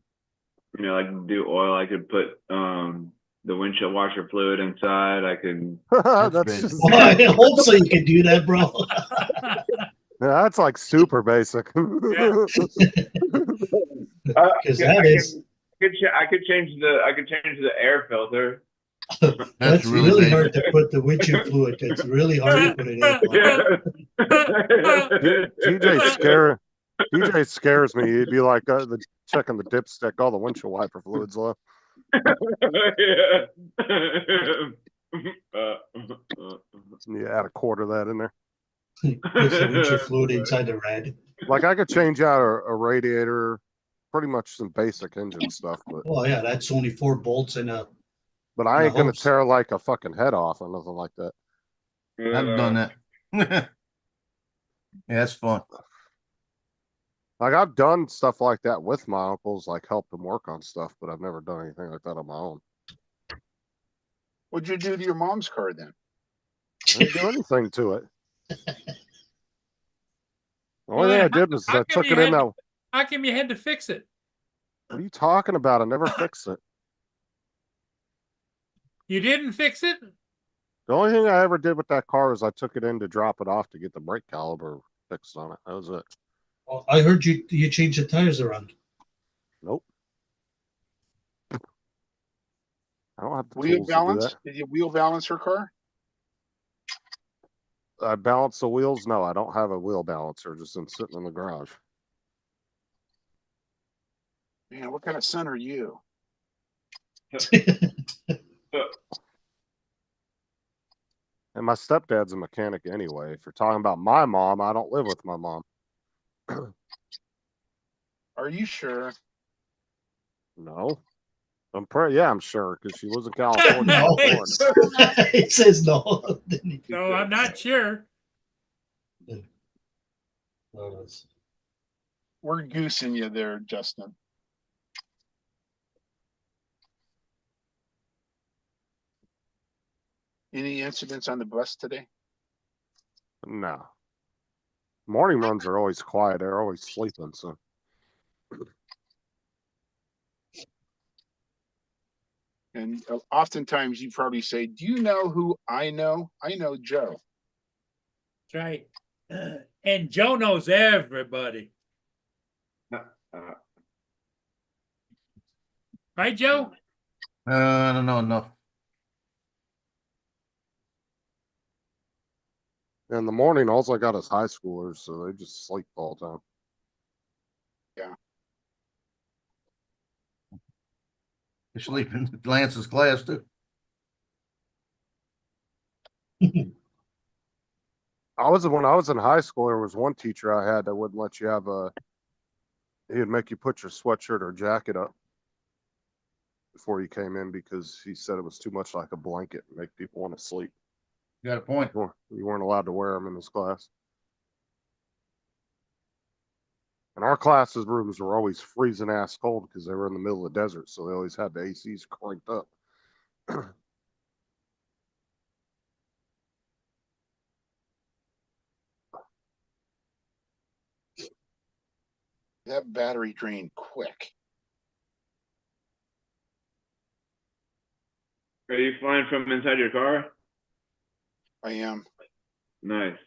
like do oil. I could put the windshield washer fluid inside. I could. that's basic. just Well, I hope so you can do that, bro. yeah, that's like super basic. Because that is I could change the air filter. that's really really basic. hard to put the windshield fluid. It's really hard to put it in. TJ scares me. He'd be like checking the dipstick, all the windshield wiper fluids low. You add a quarter of that in there. Puts the windshield fluid inside the rad. Like I could change out a radiator, pretty much some basic engine stuff, but Oh yeah, that's only 4 bolts and a. I ain't gonna hose. tear like a fucking head off or nothing like that. I've done that. Yeah, that's fun. Like I've done stuff like that with my uncles, like helped them work on stuff, but I've never done anything like that on my own. What'd you do to your mom's car then? I didn't do anything to it. The only thing I did was I took it in that. How come you had to fix it? What are you talking about? I never fixed it. You didn't fix it? The only thing I ever did with that car is I took it in to drop it off to get the brake caliper fixed on it. That was it. Oh, I heard you changed the tires around. Nope. I don't have the Wheel tools to do balance? that. Did you wheel balance her car? I balance the wheels. No, I don't have a wheel balancer. Just been sitting in the garage. Man, what kind of son are you? And my stepdad's a mechanic anyway. If you're talking about my mom, I don't live with my mom. Are you sure? No. Yeah, I'm sure, because she was in California. No, Born. it says no. No, I'm not sure. We're goosing you there, Justin. Any incidents on the bus today? No. Morning runs are always quiet. They're always sleeping. So And oftentimes you probably say, do you know who I know? I know Joe. That's right. And Joe knows everybody. Right, Joe? I don't know enough. in the morning, all I got is high schoolers, so they just sleep all the time. They're sleeping in Lance's class too. When I was in high school, there was one teacher I had that wouldn't let you have he'd make you put your sweatshirt or jacket up before you came in because he said it was too much like a blanket and make people want to sleep. You got a point. You weren't allowed to wear them in his class. And our classes rooms were always freezing ass cold because they were in the middle of the desert, so they always had the ACs cranked up. That battery drained quick. Are you flying from inside your car? I am. Nice.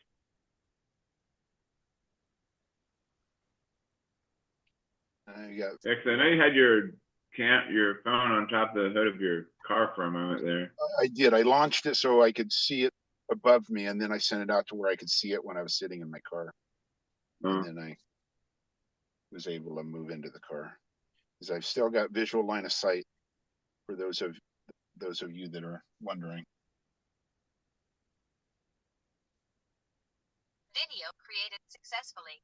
I got. Yeah, 'cause I know you had your phone on top of the hood of your car for a moment there. I did. I launched it so I could see it above me, and then I sent it out to where I could see it when I was sitting in my car. Oh. And then I was able to move into the car because I've still got visual line of sight for those of you that are wondering. Video created successfully.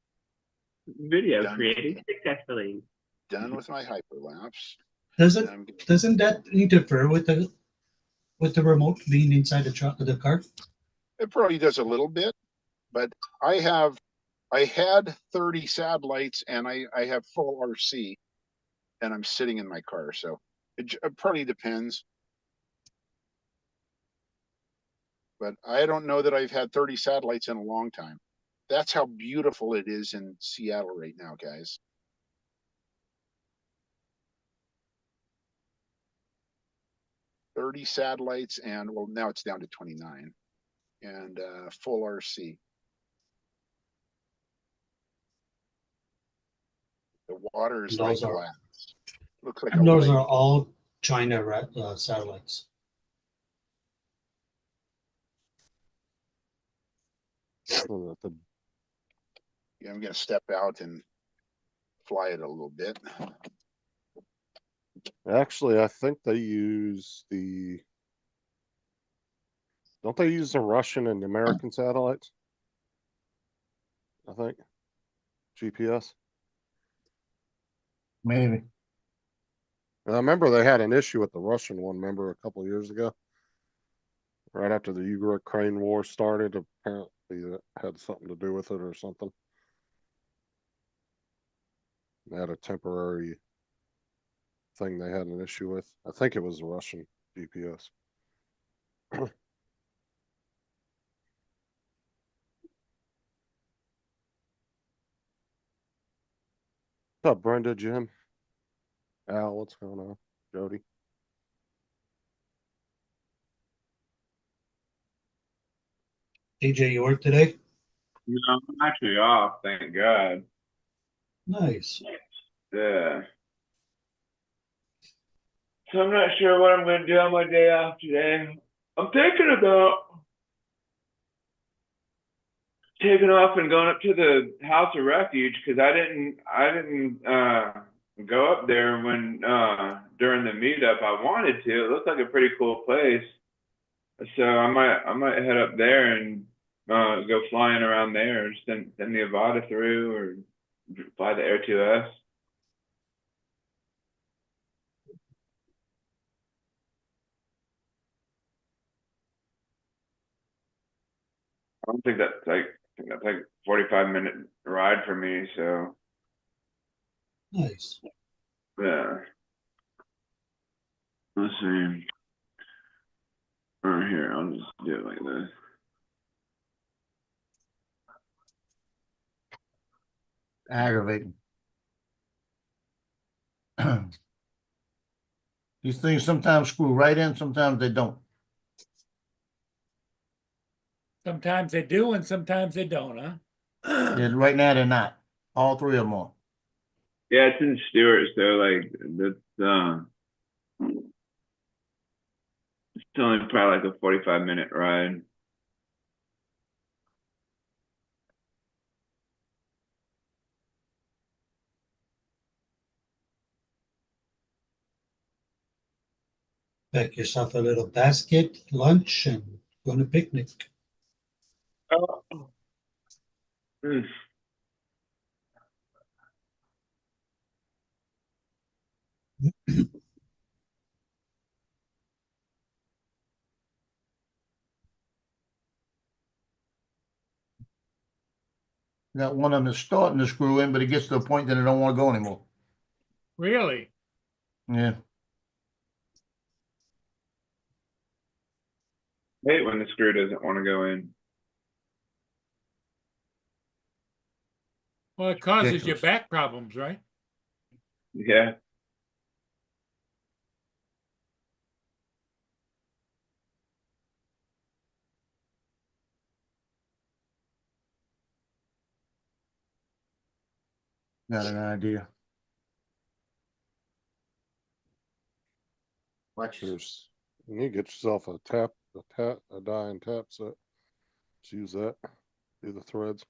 Video Done. created successfully. Done with my hyperlapse. Doesn't that interfere with the remote being inside the truck of the car? It probably does a little bit, but I had 30 satellites and I have full RC and I'm sitting in my car. So it probably depends. But I don't know that I've had 30 satellites in a long time. That's how beautiful it is in Seattle right now, guys. $30 satellites and well, now it's down to 29 and full RC. The water is like glass. Looks like And those are all China satellites. Yeah, I'm gonna step out and fly it a little bit. Actually, I think they don't they use the Russian and the American satellites? I think. GPS. Maybe. I remember they had an issue with the Russian one, remember a couple of years ago? Right after the Ukraine war started, apparently that had something to do with it or something. They had a temporary thing they had an issue with. I think it was a Russian GPS. What's up, Brenda, Jim? Al, what's going on? Jody? DJ, you work today? No, I'm actually off, thank God. Nice. Yeah. So I'm not sure what I'm gonna do on my day off today. I'm thinking about taking off and going up to the House of Refuge because I didn't go up there when during the meetup. I wanted to. It looks like a pretty cool place. So I might head up there and go flying around there, send the Avata through or fly the Air 2S. I don't think that's like I think that's like 45-minute ride for me, so Nice. yeah. Let's see. Right here, I'll just do it like this. Aggravating. These things sometimes screw right in, sometimes they don't. Sometimes they do and sometimes they don't, huh? Yeah, right now they're not. All three of them are. Yeah, it's in Stewart, so like it's only probably like a 45-minute ride. Pack yourself a little basket, lunch, and go on a picnic. Oh. Mm. Got one of them that's starting to screw in, but it gets to a point that it don't want to go anymore. Really? Yeah. I hate when the screw doesn't want to go in. Well, it causes you Ridiculous. back problems, right? Yeah. Got an idea. Watch this. There's, you need to get yourself a die and tap set. Just use that. Do the threads.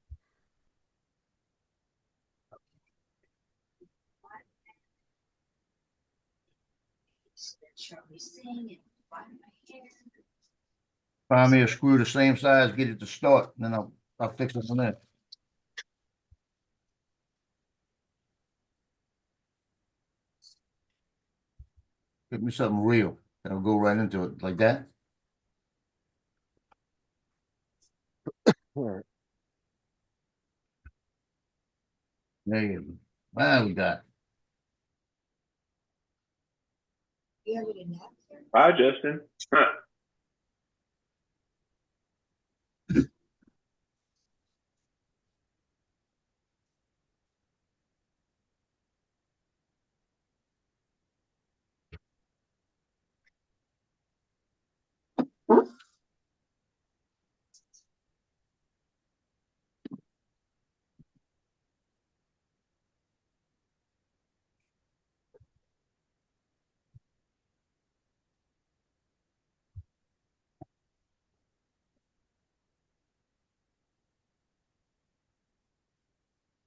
Find me a screw the same size, get it to start, and then I'll fix it from there. Give me something real that'll go right into it like that. All right. There you go. Now we got. Bye, Justin. Huh.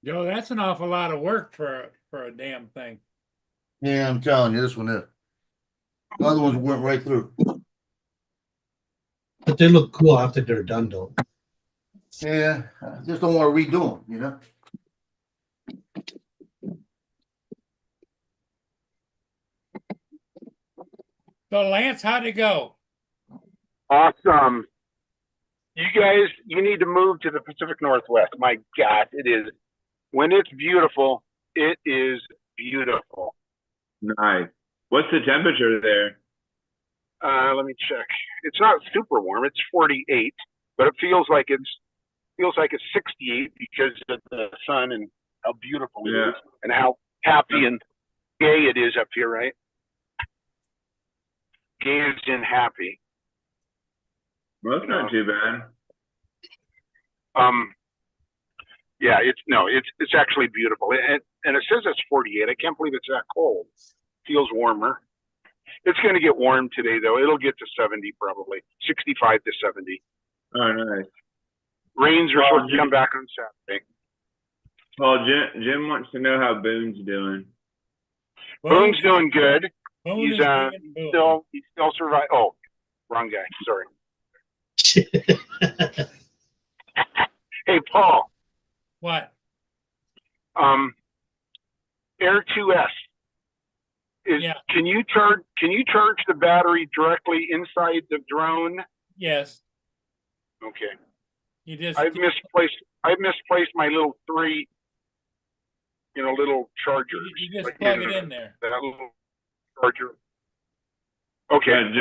Joe, that's an awful lot of work for a damn thing. Yeah, I'm telling you, this one is. The other ones went right through. But they look cool after they're done, though. Yeah, I just don't want to redo them, you know? So Lance, how'd it go? Awesome. You guys, you need to move to the Pacific Northwest. My God, it is. When it's beautiful, it is beautiful. Nice. What's the temperature there? Let me check. It's not super warm. It's 48, but it feels like it's 68 because of the sun and how beautiful it Yeah. is and how happy and gay it is up here, right? Gay is in happy. Well, that's not too bad. Yeah, it's actually beautiful. And it says it's 48. I can't believe it's that cold. Feels warmer. It's going to get warm today, though. It'll get to 70 probably, 65 to 70. Oh, nice. Rains are Well, supposed to come back on Saturday. Well, Jim wants to know how Boone's doing. Boone's doing good. Boone He's is doing Boone. he's still surviving. Oh, wrong guy. Sorry. Hey, Paul. What? Air 2S is. Yeah. Can you charge the battery directly inside the drone? Yes. Okay. You just. I've misplaced my little three. Little chargers. You just like plug it in there. That little charger. Okay.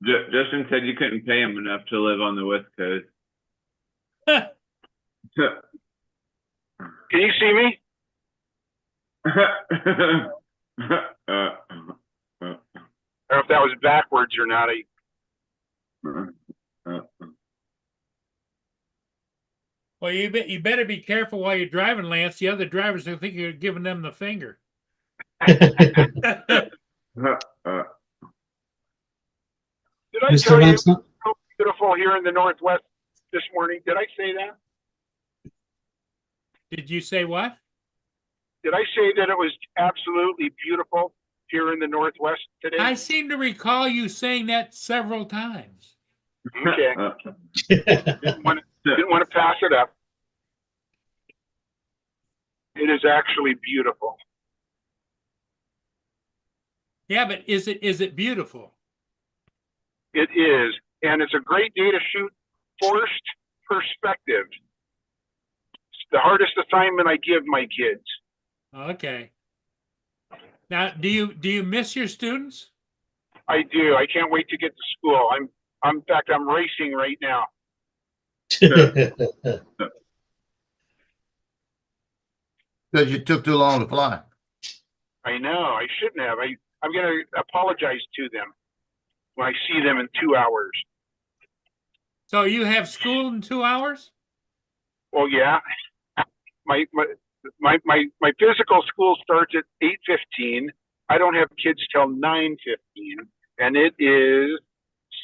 Justin said you couldn't pay him enough to live on the West Coast. Can you see me? Uh, I don't know if that was backwards or not. Well, you better be careful while you're driving, Lance. The other drivers will think you're giving them the finger. Did I Mr. tell you Lance, it's so beautiful here in the Northwest this morning? Did I say that? Did you say what? Did I say that it was absolutely beautiful here in the Northwest today? I seem to recall you saying that several times. Okay. Didn't want to pass it up. It is actually beautiful. Yeah, but is it beautiful? It is, and it's a great day to shoot forced perspective. It's the hardest assignment I give my kids. Okay. Now, do you miss your students? I do. I can't wait to get to school. In fact, I'm racing right now. Because you took too long to fly. I know. I shouldn't have. I'm going to apologize to them when I see them in 2 hours. So you have school in 2 hours? Well, yeah. My physical school starts at 8:15. I don't have kids till 9:15, and it is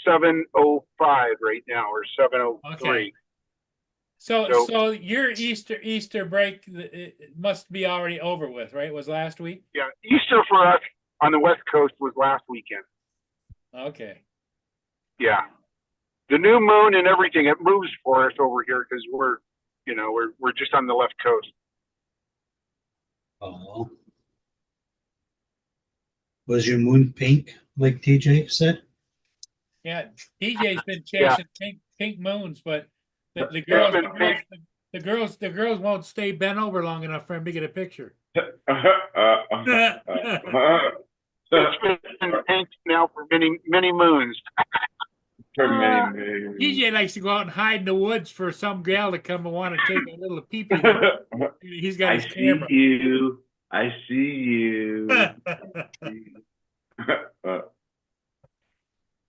7:05 right now, or 7:03. Okay. So your Easter break it must be already over with, right? It was last week? Yeah, Easter for us on the West Coast was last weekend. Okay. Yeah, the new moon and everything, it moves for us over here because we're just on the left coast. Oh. Was your moon pink, like TJ said? Yeah, DJ's been chasing pink moons, but the girls won't stay bent over long enough for him to get a picture. It's been pink now for many moons. DJ likes to go out and hide in the woods for some gal to come and want to take a little peepee. He's got his camera. I see you.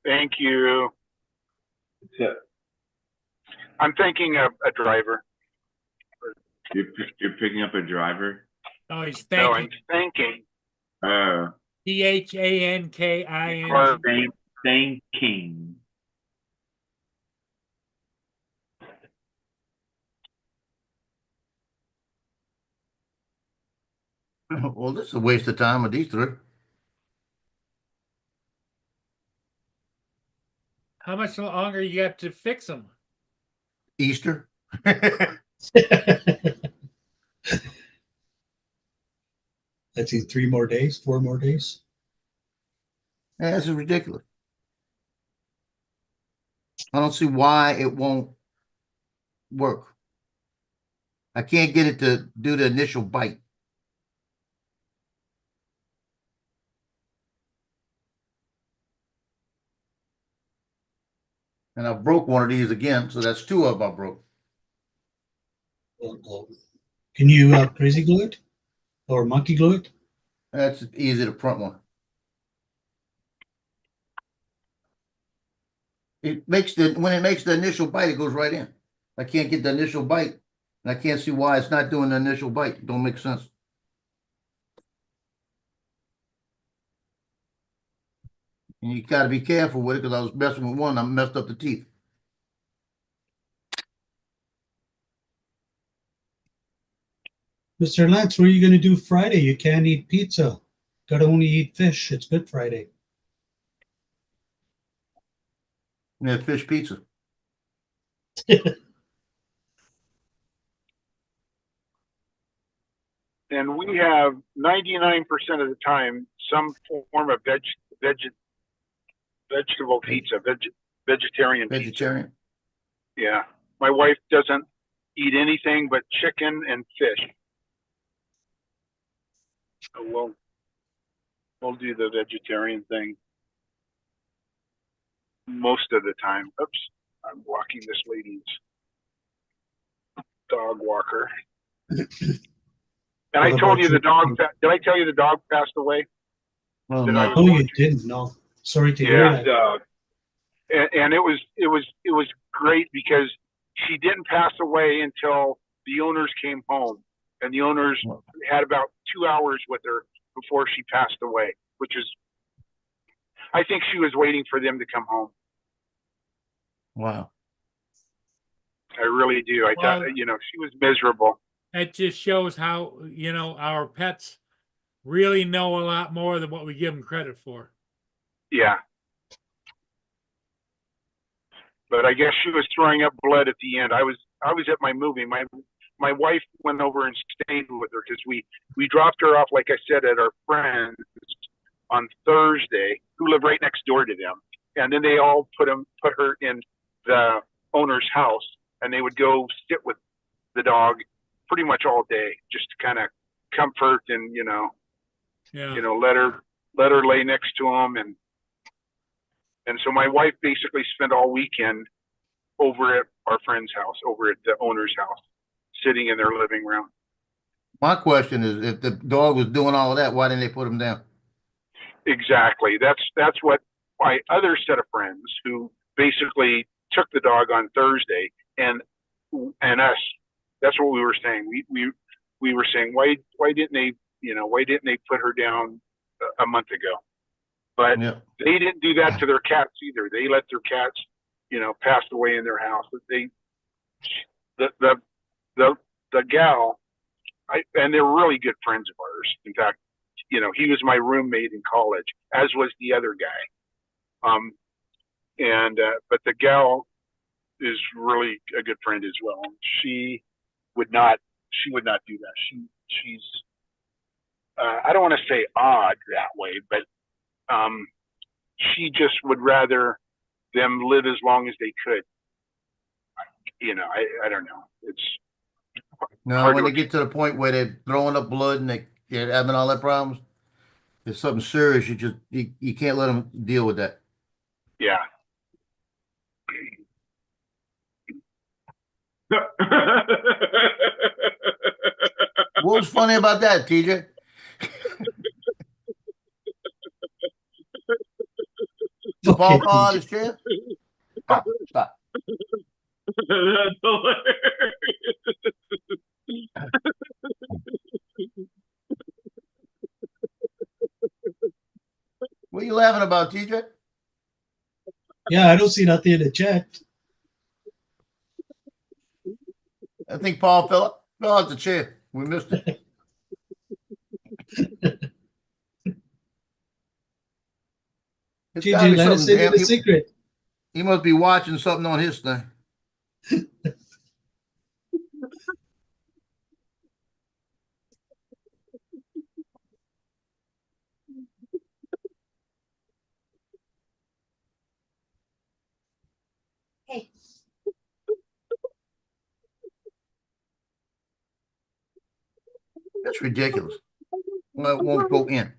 Thank you. I'm thinking of a driver. You're picking up a driver? Oh, he's No, I'm thanking. thinking. THANKING. Thanking. Well, this is a waste of time with these three. How much longer you got to fix them? Easter. That's in 3 more days, 4 more days. Yeah, this is ridiculous. I don't see why it won't work. I can't get it to do the initial bite. And I broke one of these again, so that's 2 of them I broke. Can you crazy glue it or monkey glue it? That's easy, the front one. When it makes the initial bite, it goes right in. I can't get the initial bite And I can't see why it's not doing the initial bite. Don't make sense. And you gotta be careful with it because I was messing with one, I messed up the teeth. Mr. Lance, what are you gonna do Friday? You can't eat pizza. Gotta only eat fish. It's Good Friday. Yeah, fish pizza. And we have 99% of the time some form of vegetable pizza, vegetarian pizza. Vegetarian. Yeah. My wife doesn't eat anything but chicken and fish. So we'll do the vegetarian thing most of the time. Oops, I'm walking this lady's dog walker. And I What told about you the you? dog. Did I tell you the dog passed away? Oh, That no. I was Oh, you watching? didn't? No. Sorry to hear Yeah, that. and it was great because she didn't pass away until the owners came home, and the owners had about 2 hours with her before she passed away, which is, I think she was waiting for them to come home. Wow. I really do. I Well- thought, she was miserable. That just shows how, our pets really know a lot more than what we give them credit for. Yeah. But I guess she was throwing up blood at the end. I was at my movie. My wife went over and stayed with her because we dropped her off, like I said, at our friends on Thursday, who live right next door to them. And then they all put her in the owner's house, and they would go sit with the dog pretty much all day, just to kind of comfort and Yeah. let her lay next to him, and so my wife basically spent all weekend over at our friend's house, over at the owner's house, sitting in their living room. My question is, if the dog was doing all of that, why didn't they put him down? Exactly. That's what my other set of friends who basically took the dog on Thursday and us. That's what we were saying. We were saying why didn't they put her down a month ago? But Yeah. they didn't do that to their cats either. They let their cats, pass away in their house. But the gal, and they're really good friends of ours. In fact, he was my roommate in college, as was the other guy. But the gal is really a good friend as well. She would not do that. She's I don't want to say odd that way, but she just would rather them live as long as they could. I don't know. It's No, hard when to they get to the point where they're throwing up blood and they're having all that problems, it's something serious. You can't let them deal with that. yeah. What was funny about that, TJ? Okay, Paul fall out TJ. of his chair? Stop. That's hilarious. What are you laughing about, TJ? Yeah, I don't see nothing in the chat. I think Paul fell out the chair. We missed it. It's gotta TJ, be let us something. into the secret. He must be watching something on his thing. Hey. That's ridiculous. Well, it won't go in.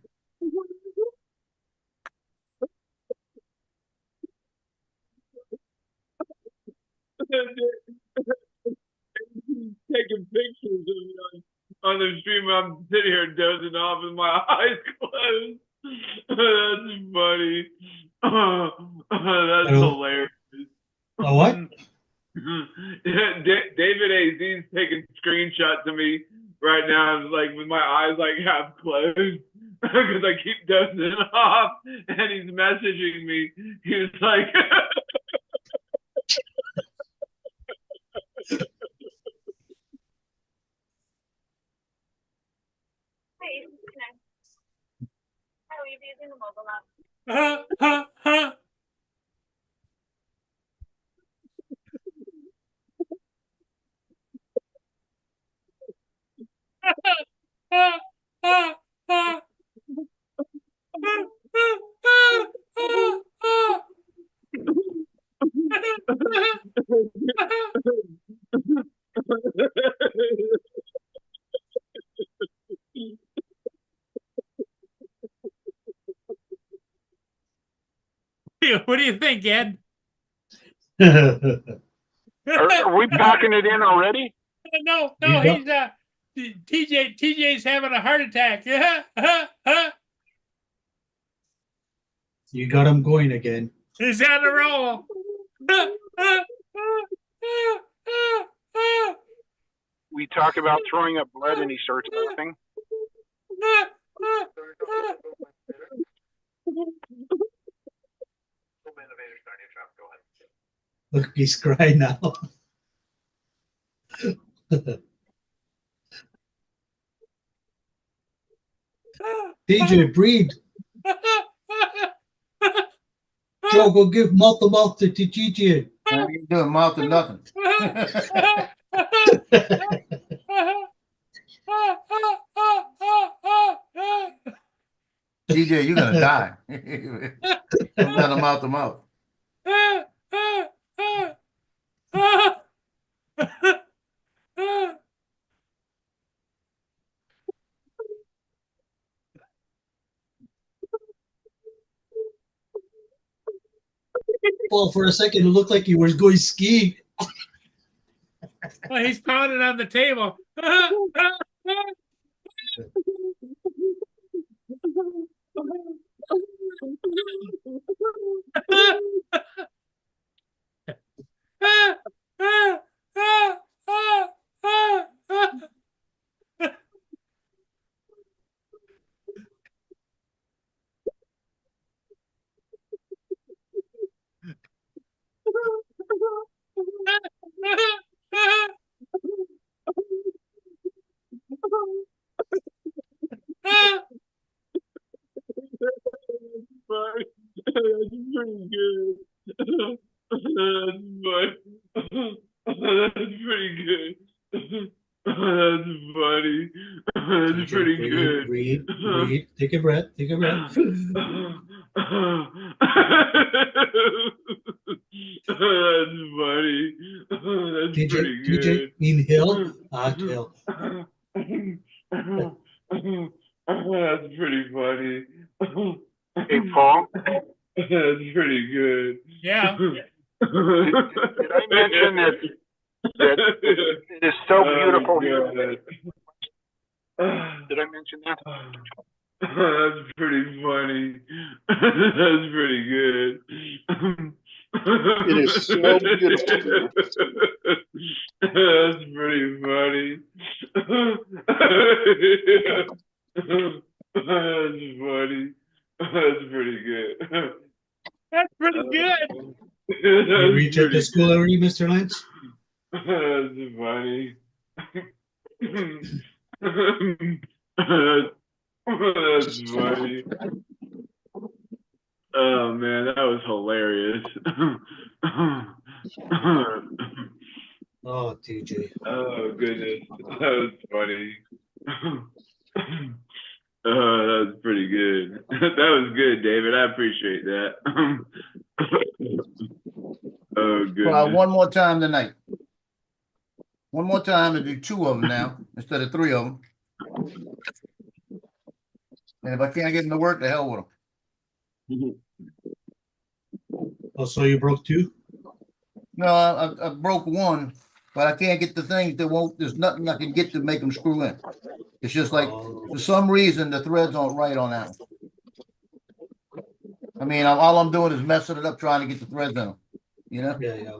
Taking pictures of me on the stream. I'm sitting here dozing off with my eyes closed. That's funny. That's Hello. hilarious. A what? David AZ's taking screenshots of me right now, like with my eyes like half closed because I keep dozing off, and he's messaging me. He was like, How are you using the mobile app? What do you think, Ed? Are we packing it in already? No, You he's got- TJ's having a heart attack. You got him going again. He's on a roll. We talk about throwing up blood and he starts laughing. Look, he's crying now. DJ, breathe. Joe, go give mouth to mouth to TJ. Man, you doing mouth to nothing. TJ, you're gonna die. I'm not a mouth to mouth. Well, for a second, it looked like he was going skiing. Well, he's pounding on the table. That's pretty good. That's pretty good. That's funny. That's TJ, pretty breathe, good. breathe, breathe. Take a breath. Take a breath. That's funny. That's TJ, pretty TJ, good. inhale, exhale. That's pretty funny. Hey, Paul, That's pretty good. Yeah. did I mention that it is so beautiful here? Did I mention that? That's pretty funny. That's pretty good. It is so beautiful here. That's pretty funny. That's funny. That's pretty good. That's pretty good. You reach at the school already, Mr. Lance? That's funny. That's funny. Oh man, that was hilarious. Oh, TJ. Oh goodness, that was funny. Oh, that was pretty good. That was good, David. I appreciate that. Oh goodness. Well, one more time tonight. One more time to do 2 of them now instead of 3 of them. And if I can't get them to work, the hell with them. Oh, so you broke 2? No, I broke 1, but I can't get the things that won't. There's nothing I can get to make them screw in. It's just like for some reason the threads aren't right on that one. I mean, all I'm doing is messing it up trying to get the threads in them. You know. Yeah, yeah.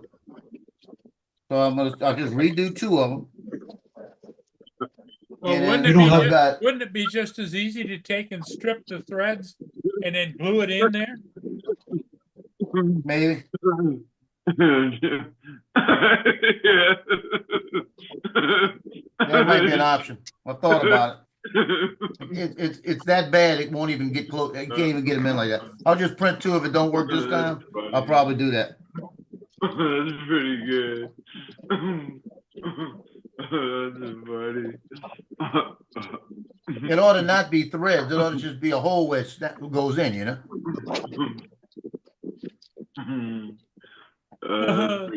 So I'll just redo two of them. Well, And wouldn't then it, you be don't have ju- that- wouldn't it be just as easy to take and strip the threads and then glue it in there? Maybe. That might be an option. I thought about it. It's that bad. It won't even get close. You can't even get them in like that. I'll just print two. If it don't work this time, I'll probably do that. That's pretty good. That's funny. It ought to not be threads. It ought to just be a hole where it goes in, you know? That's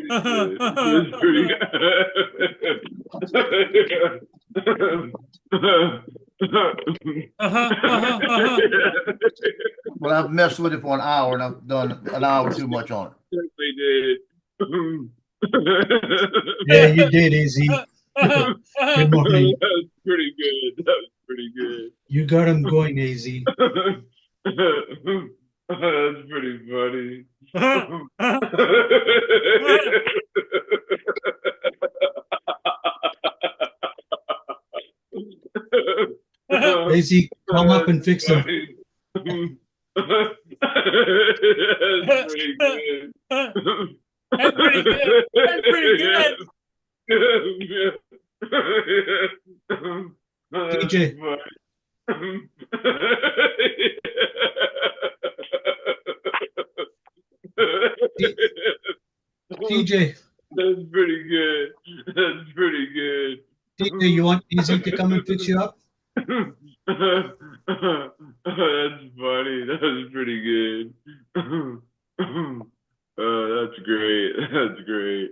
pretty good. That's pretty Well, I've messed with it for an hour and I've done an hour too much on it. They did. Yeah, you did, AZ. Good morning. That was pretty good. That was pretty good. You got him going, AZ. That's pretty funny. AZ, come up and fix them. That's pretty good. That's pretty good. That's pretty good. TJ. TJ, That's pretty good. That's pretty good. TJ, you want AZ to come and fix you up? That's funny. That was pretty good. That's great. That's great.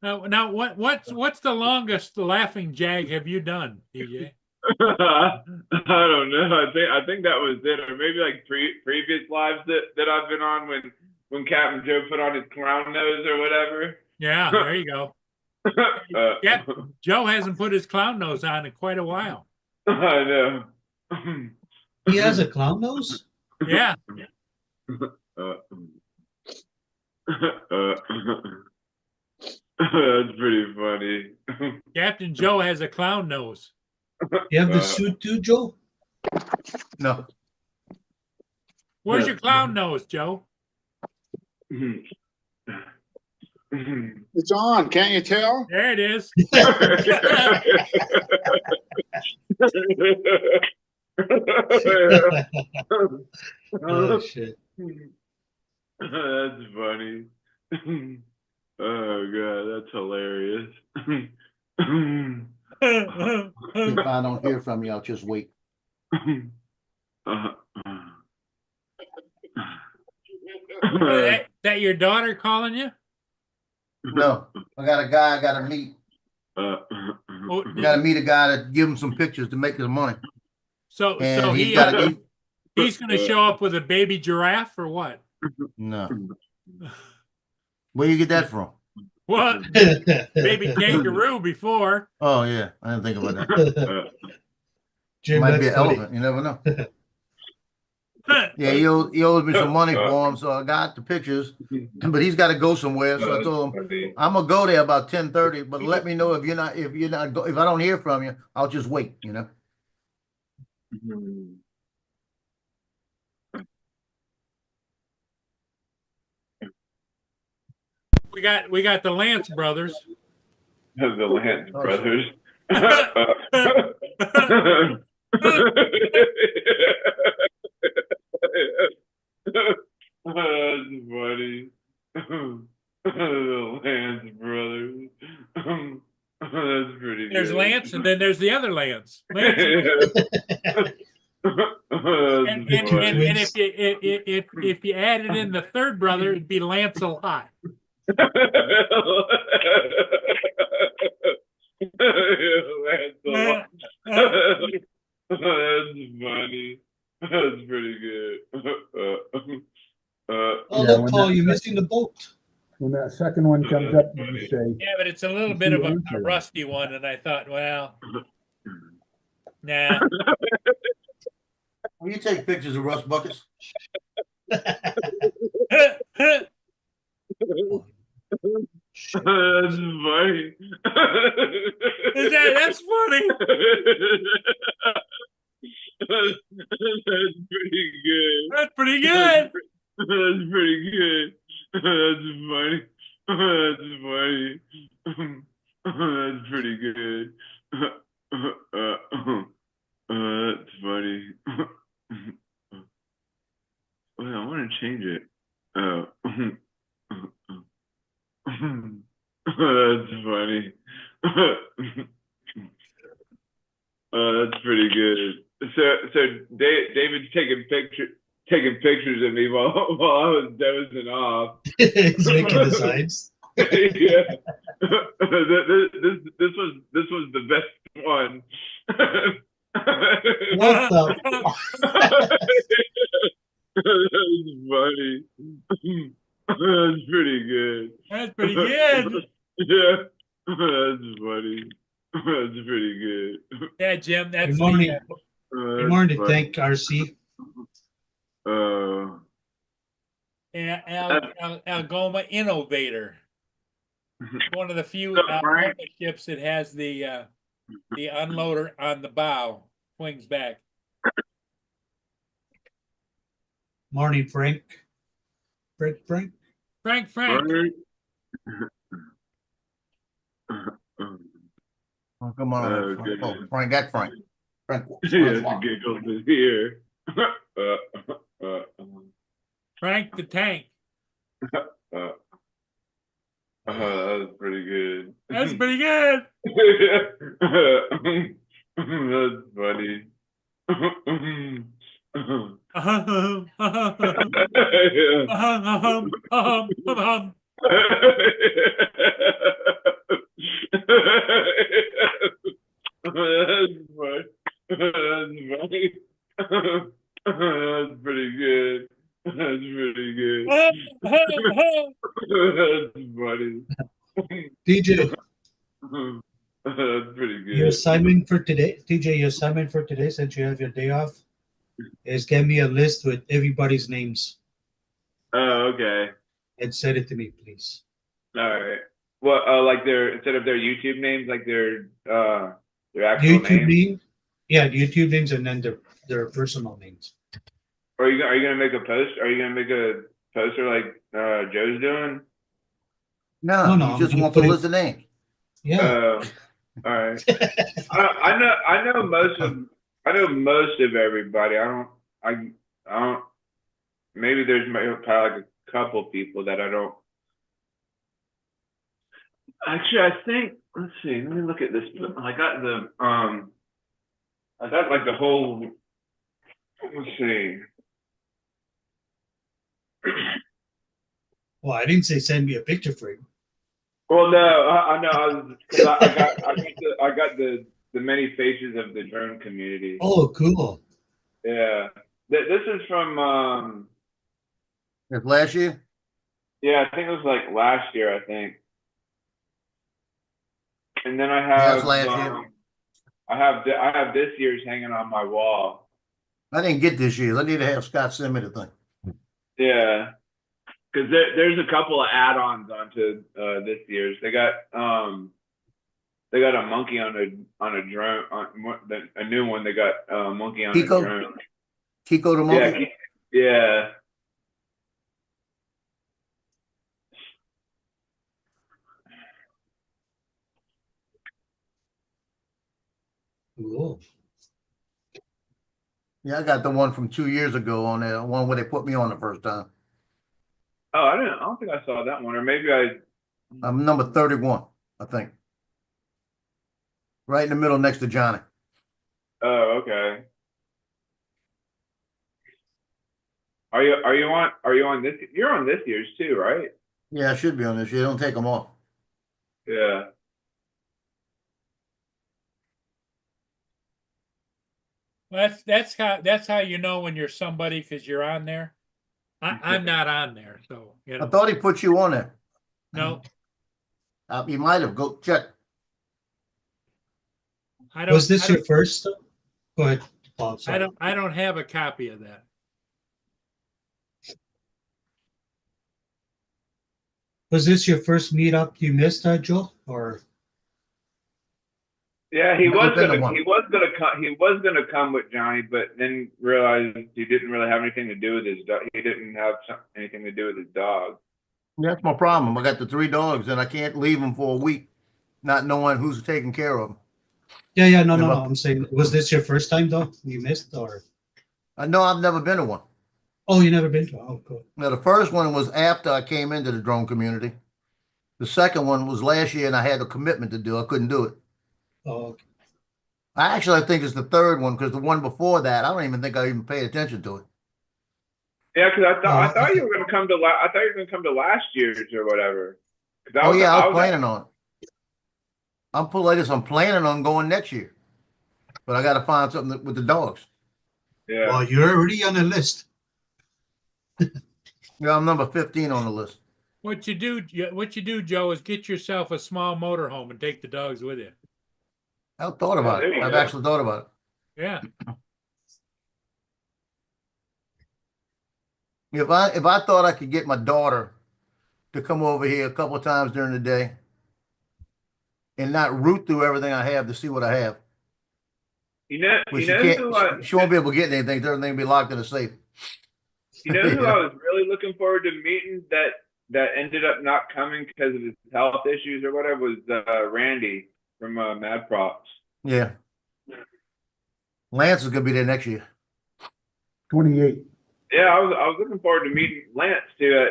Now, what's the longest laughing jag have you done, DJ? I don't know. I think that was it, or maybe like previous lives that I've been on when Captain Joe put on his clown nose or whatever. Yeah, there you go. Yeah, Joe hasn't put his clown nose on in quite a while. I know. He has a clown nose? Yeah. That's pretty funny. Captain Joe has a clown nose. You have the suit too, Joe? No. Where's your clown nose, Joe? It's on, can't you tell? There it is. Oh, shit. That's funny. Oh god, that's hilarious. If I don't hear from you, I'll just wait. That your daughter calling you? No, I got a guy I gotta meet. Oh, I gotta meet a guy to give him some pictures to make his money. So And he's gotta, he's going to show up with a baby giraffe or what? no. Where you get that from? What? Baby kangaroo before. Oh, yeah, I didn't think about that. Jim, Might be that's an funny. elephant, you never know. Yeah, he owes me some money for him, so I got the pictures, but he's got to go somewhere. So I told him I'm gonna go there about 10:30, but let me know if I don't hear from you, I'll just wait. You know. We got the Lance brothers. The Lance brothers. That's funny. The Lance brothers. That's pretty There's good. Lance, and then there's the other Lance. Lance and if you added in the third brother, it'd be Lance a lot. That's funny. That's pretty good. Oh, look, Paul, you're missing the boat. When that second one comes up, you just say, Yeah, but it's a little bit of a rusty one, and I thought, well, nah. Will you take pictures of rust buckets? That's funny. That's funny. That's pretty good. That's pretty good. That's pretty good. That's funny. That's funny. That's pretty good. That's funny. Wait, I want to change it. That's funny. That's pretty good. So David's taking pictures of me while I was dozing off. He's making the signs. Yeah. This was the best one. What the? That's funny. That's pretty good. That's pretty good. Yeah. That's funny. That's pretty good. Yeah, Jim. That's Good morning. Good morning. That's Thank RC. Algoma Innovator. One of the few Frank? ships that has the unloader on the bow, swings back. Morning, Frank. Frank. Frank. Oh, come on, Okay. Frank. That's Frank. Frank. Yes, giggles is here. Frank the Tank. That was pretty good. That's pretty good. That's funny. That's funny. That's pretty good. That's pretty good. That's funny. DJ, That's pretty good. your assignment for today, TJ, your assignment for today, since you have your day off, is get me a list with everybody's names Oh, okay. and send it to me, please. All right. Well, like instead of their YouTube names, like their actual YouTube names. name, yeah, the YouTube names, and then their personal names. Are you gonna make a post? Are you gonna make a poster like Joe's doing? No, No, you I'm just gonna want the put it- list of names. Yeah. All right. I know most of everybody. I don't. Maybe there's probably like a couple people that I don't. Actually, I think. Let's see. Let me look at this. I got like the whole. Let's see. Well, I didn't say send me a picture frame. Well, no, I know. I got the many faces of the drone community. Oh, cool. Yeah, this is from. That's last year? Yeah, I think it was like last year. I think. And then I Yeah, have. that's last year. I have this year's hanging on my wall. I didn't get this year. I need to have Scott send me the thing. Yeah, because there's a couple of add-ons onto this year's. They got a monkey on a drone. A new one. They got a monkey on Kiko? a drone. Kiko the monkey? Yeah. Cool. Yeah, I got the one from 2 years ago on there, one where they put me on the first time. Oh, I don't think I saw that one, or maybe I. I'm number 31, I think. Right in the middle next to Johnny. Oh, okay. Are you on this? You're on this year's too, right? Yeah, I should be on this year. Don't take them off. Yeah. That's how you know when you're somebody, because you're on there. I'm not on there, so you I know. thought he put you on there. No, He might have. Go check. I don't. Was this I don't, your first? Go ahead, Paul. Sorry. I don't have a copy of that. Was this your first meetup you missed, Joe? Or Yeah, he Never was been to gonna one. he was gonna come he was gonna come with Johnny, but then realized he didn't really have anything to do with his dog. He didn't have anything to do with his dog. That's my problem. I got the 3 dogs and I can't leave them for a week, not knowing who's taking care of them. yeah, no, Yeah, no, no. but- I'm saying, was this your first time though? You missed or? I know I've never been to one. Oh, you never been to? Oh, cool. Now, the first one was after I came into the drone community. The second one was last year and I had a commitment to do. I couldn't do it. Oh, okay. I think it's the third one because the one before that, I don't even think I even paid attention to it. Yeah, because I Oh, thought okay. you were gonna come to I thought you were gonna come to last year's or whatever. 'Cause Oh yeah, I was at- planning on it. I'm planning on going next year, but I got to find something with the dogs. Yeah. Well, you're already on the list. Yeah, I'm number 15 on the list. What you do, Joe, is get yourself a small motorhome and take the dogs with you. I've thought about there it. you I've go. actually thought about it. Yeah. If I thought I could get my daughter to come over here a couple of times during the day and not root through everything I have to see what I have, you which she know can't, who I, she won't be able to get anything. Everything will be locked in a safe. you know who I was really looking forward to meeting that ended up not coming because of his health issues or whatever was Randy from Mad Props. Yeah. Lance is gonna be there next year. 28. Yeah, I was looking forward to meeting Lance too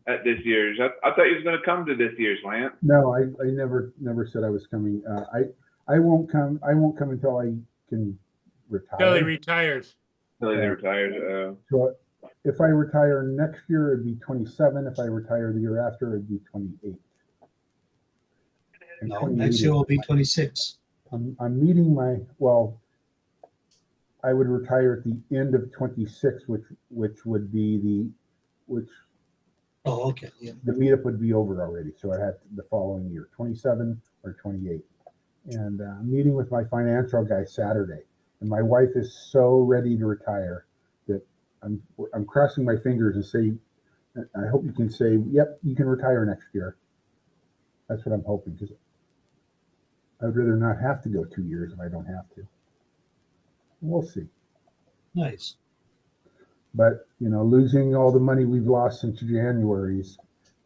at this year's. I thought he was going to come to this year's, Lance. No, I never said I was coming. I won't come. I won't come until I can retire. Till he retires. Until he retires. So if I retire next year, it'd be 27. If I retire the year after, it'd be 28. And No, 28 next year will be 26. I'm meeting I would retire at the end of 26, which would be Oh, okay. Yeah. the meetup would be over already. So I had the following year, 27 or 28. And I'm meeting with my financial guy Saturday. And my wife is so ready to retire that I'm crossing my fingers and say, I hope you can say, yep, you can retire next year. That's what I'm hoping, because I'd rather not have to go 2 years if I don't have to. We'll see. Nice. But, losing all the money we've lost since January is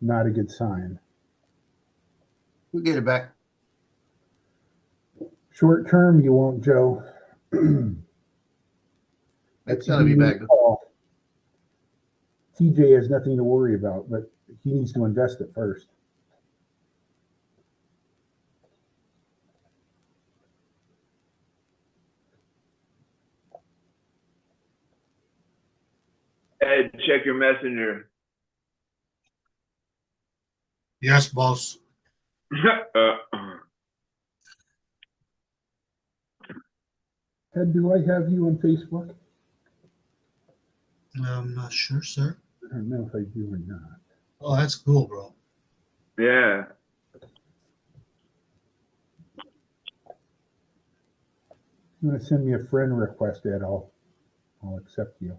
not a good sign. We'll get it back. Short term, you won't, Joe. It's gonna be back. TJ has nothing to worry about, but he needs to invest it first. Ed, check your messenger. Yes, boss. Ed, do I have you on Facebook? I'm not sure, sir. I don't know if I do or not. Oh, that's cool, bro. Yeah. You want to send me a friend request, Ed? I'll accept you.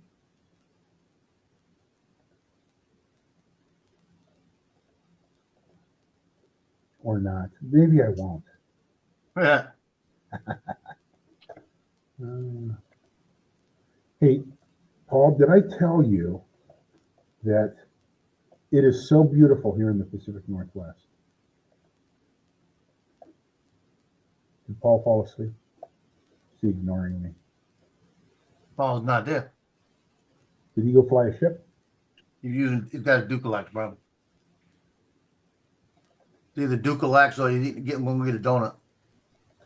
Or not. Maybe I won't. Yeah. Hey, Paul, did I tell you that it is so beautiful here in the Pacific Northwest? Did Paul fall asleep? Is he ignoring me? Paul's not there. Did he go fly a ship? He's got a Dukalax, bro. It's either Dukalax or you get when we get a donut.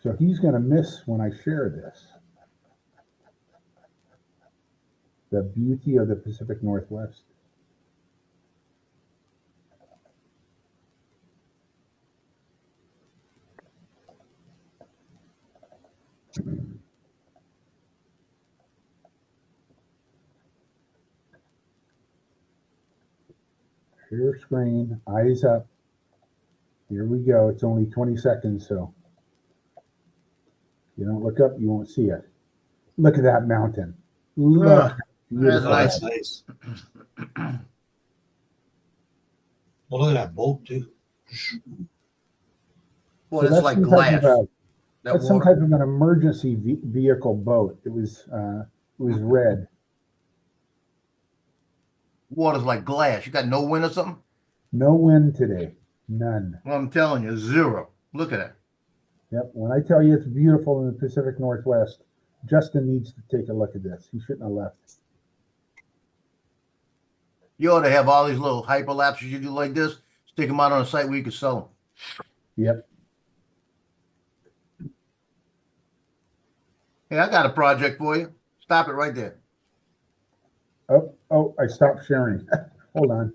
So he's going to miss when I share this. The beauty of the Pacific Northwest. Share screen, eyes up. Here we go. It's only 20 seconds, so if you don't look up, you won't see it. Look at that mountain. Look. That's nice. Nice. Oh, look at that boat too. Well, So it's that's like some type of glass. a- That That's some water. type of an emergency vehicle boat. It was red. Water's like glass. You got no wind or something? No wind today. None. Well, I'm telling you, zero. Look at that. Yep. When I tell you it's beautiful in the Pacific Northwest, Justin needs to take a look at this. He shouldn't have left. You ought to have all these little hyperlapses you do like this. Stick them out on a site where you can sell them. Yep. Hey, I got a project for you. Stop it right there. Oh, I stopped sharing. Hold on.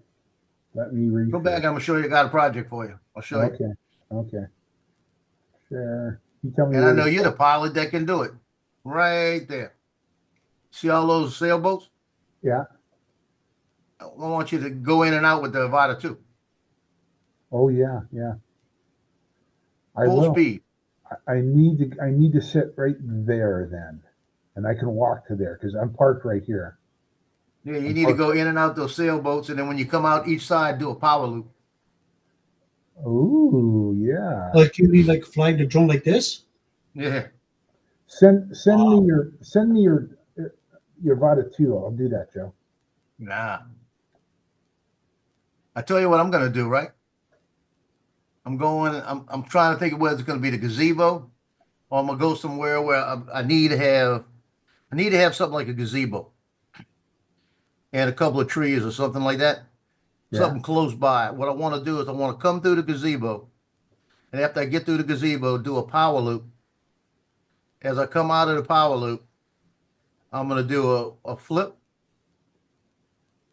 Let me read. Go back. I'm gonna show you. I got a project for you. I'll show you. Okay. Okay. Share. You tell me. And I where know to- you're the pilot that can do it. Right there. See all those sailboats? Yeah. I want you to go in and out with the Avata too. Oh yeah. Yeah. I Full will. speed. I need to sit right there then, and I can walk to there because I'm parked right here. Yeah, you need to go in and out those sailboats, and then when you come out each side, do a power loop. Ooh, yeah. Like you need like flying the drone like this? Yeah. Send me your Vata 2. I'll do that, Joe. Nah. I tell you what I'm gonna do, right? I'm trying to think of whether it's gonna be the gazebo, or I'm gonna go somewhere where I need to have something like a gazebo and a couple of trees or something like that. Yeah. Something close by. What I want to do is I want to come through the gazebo, and after I get through the gazebo, do a power loop. As I come out of the power loop, I'm gonna do a flip,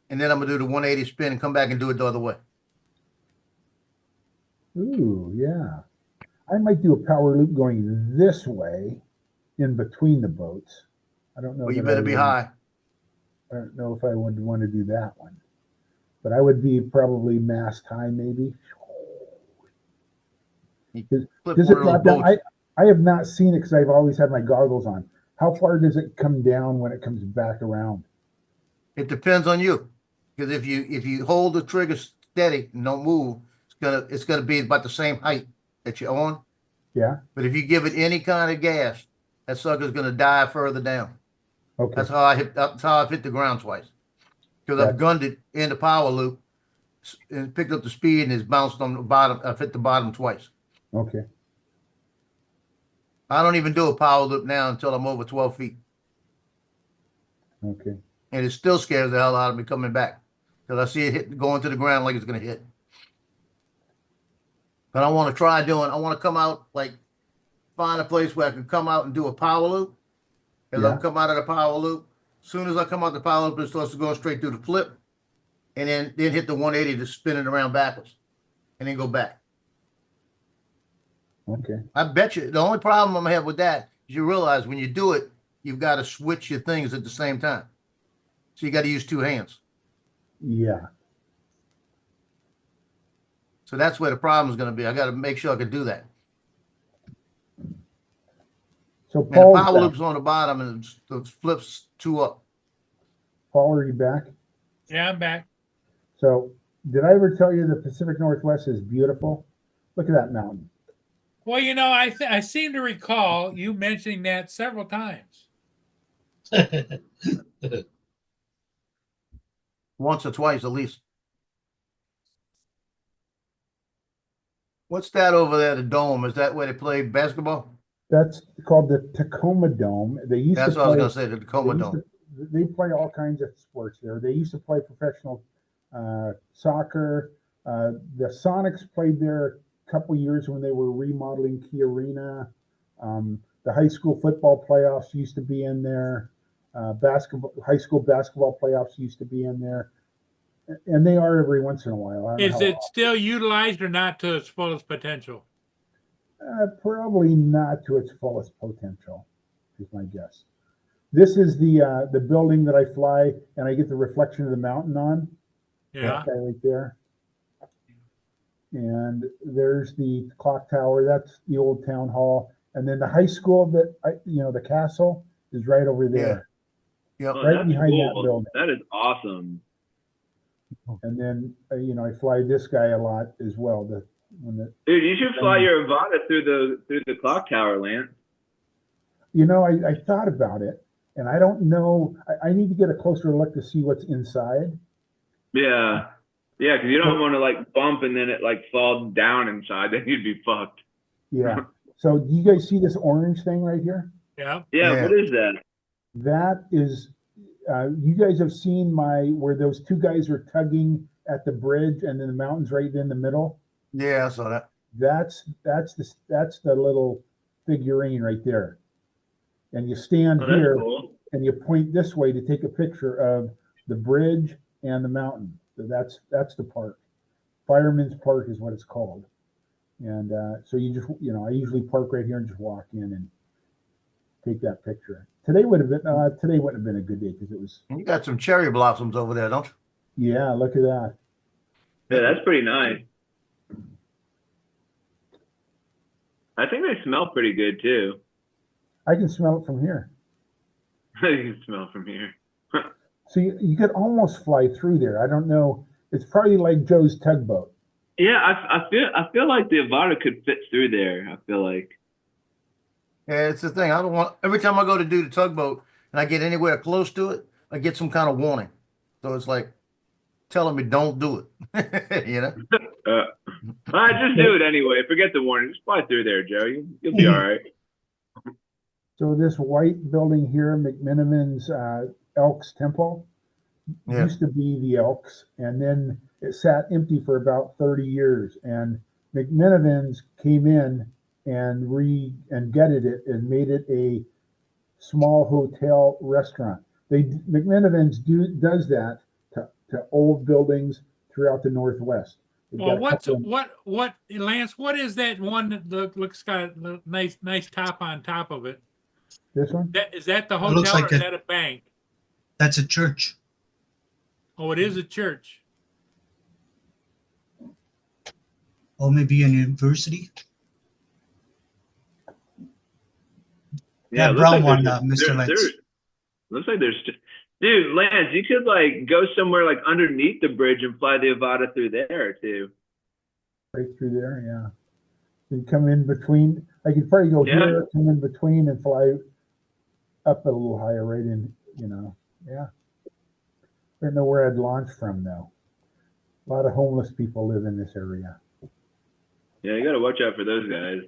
and then I'm gonna do the 180 spin and come back and do it the other way. Ooh, yeah. I might do a power loop going this way in between the boats. I don't know. Well, you that I better be would- high. I don't know if I would want to do that one, but I would be probably mast high, maybe. Flip Does one it of drop those down? boats. I have not seen it because I've always had my goggles on. How far does it come down when it comes back around? It depends on you, because if you hold the trigger steady and don't move, it's gonna be about the same height that you're on. Yeah. But if you give it any kind of gas, that sucker's gonna dive further down. Okay. That's how I've hit the ground twice, because I've gunned it in the power loop and picked up the speed and it's bounced on the bottom. I've hit the bottom twice. Okay. I don't even do a power loop now until I'm over 12 feet, Okay. and it still scares the hell out of me coming back because I see it going to the ground like it's gonna hit. But I want to come out, like, find a place where I can come out and do a power loop. As Yeah. I come out of the power loop, as soon as I come out the power loop, it starts to go straight through the flip, and then hit the 180 to spin it around backwards, and then go back. Okay. I bet you the only problem I'm gonna have with that is you realize when you do it, you've got to switch your things at the same time. So you got to use two hands. Yeah. So that's where the problem is going to be. I got to make sure I can do that. So And the Paul, power loop's on the bottom and the flips two up. Paul, are you back? Yeah, I'm back. So did I ever tell you the Pacific Northwest is beautiful? Look at that mountain. Well, I seem to recall you mentioning that several times. Once or twice at least. What's that over there, the dome? Is that where they play basketball? That's called the Tacoma Dome. They used That's to what I was play, going to say, the Tacoma they used Dome. to- they play all kinds of sports there. They used to play professional soccer. The Sonics played there a couple years when they were remodeling Key Arena. The high school football playoffs used to be in there. High school basketball playoffs used to be in there. And they are every once in a while. I don't know Is how it still utilized or not to its fullest potential? Probably not to its fullest potential, is my guess. This is the building that I fly and I get the reflection of the mountain on. Yeah. That guy right there. And there's the clock tower. That's the old town hall. And then the high school the castle is right over there. Yep. Oh, Right that's behind that cool. building. That is awesome. And then, you know, I fly this guy a lot as well. Dude, you should fly your Avata through the clock tower, Lance. You know, I thought about it, and I don't know. I need to get a closer look to see what's inside. Yeah, yeah, because you don't want to like bump and then it like fall down inside. Then you'd be fucked. Yeah. So do you guys see this orange thing right here? Yeah. Yeah. What is that? That is, you guys have seen where those two guys are tugging at the bridge, and then the mountain's right in the middle. Yeah, I saw that. That's the little figurine right there. And you stand here and you point this way to take a picture of the bridge and the mountain. So that's the park. Fireman's Park is what it's called. And so you just, you know, I usually park right here and just walk in and take that picture. Today wouldn't have been a good day because it was. You got some cherry blossoms over there, don't you? Yeah, look at that. Yeah, that's pretty nice. I think they smell pretty good too. I can smell it from here. You can smell from here. So you could almost fly through there. I don't know. It's probably like Joe's tugboat. Yeah, I feel like the Avata could fit through there. I feel like. Yeah, it's the thing. I don't want, every time I go to do the tugboat and I get anywhere close to it, I get some kind of warning. So it's like telling me don't do it. You know? All right, just do it anyway. Forget the warning. Just fly through there, Joe. You'll be all right. So this white building here, McMiniman's Elks Temple, used to be the Elks, and then it sat empty for about 30 years. And McMiniman's came in and gutted it and made it a small hotel restaurant. McMiniman's does that to old buildings throughout the Northwest. Well, what Lance? What is that one that looks got a nice top on top of it? This one? Is that the hotel or is that a bank? That's a church. Oh, it is a church. Or maybe a university. Yeah, brown like one, Mr. Lance. Looks like there's, dude, Lance, you could like go somewhere like underneath the bridge and fly the Avata through there too. Right through there, yeah. You come in between. I could probably go here, come in between, and fly up a little higher, right in. You know, yeah. I don't know where I'd launch from though. A lot of homeless people live in this area. Yeah, you gotta watch out for those guys.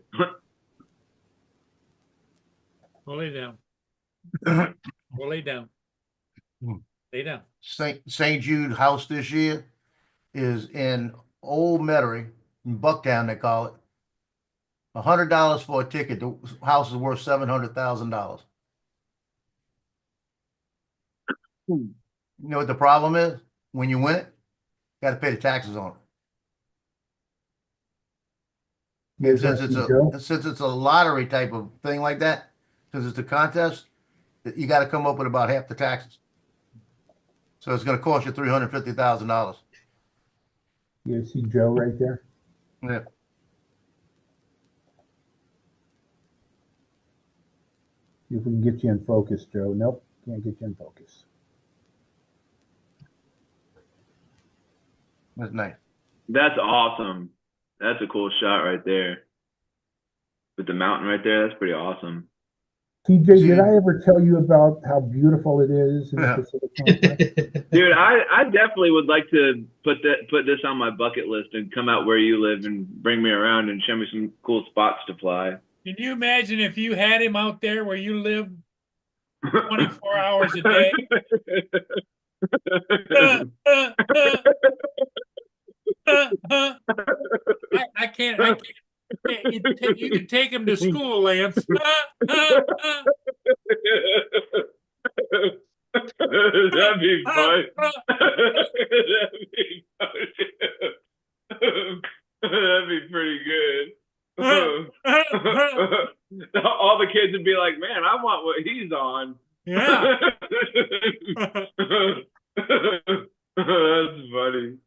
We'll lay down. We'll lay down. Lay down. St. Jude house this year is in Old Metairie, in Bucktown, they call it. $100 for a ticket. The house is worth $700,000. You know what the problem is? When you win it, you got to pay the taxes on it. And since it's a lottery type of thing like that, since it's a contest, you got to come up with about half the taxes. So it's going to cost you $350,000. You see Joe right there? Yeah. See if we can get you in focus, Joe. Nope, can't get you in focus. That's nice. That's awesome. That's a cool shot right there. With the mountain right there, that's pretty awesome. TJ, did I ever tell you about how beautiful it is in the Pacific Northwest? Dude, I definitely would like to put this on my bucket list and come out where you live and bring me around and show me some cool spots to fly. Can you imagine if you had him out there where you live 24 hours a day? I can't. You can take him to school, Lance. That'd be fun. That'd be pretty good. All the kids would be like, "Man, I want what he's on." Yeah. That's funny.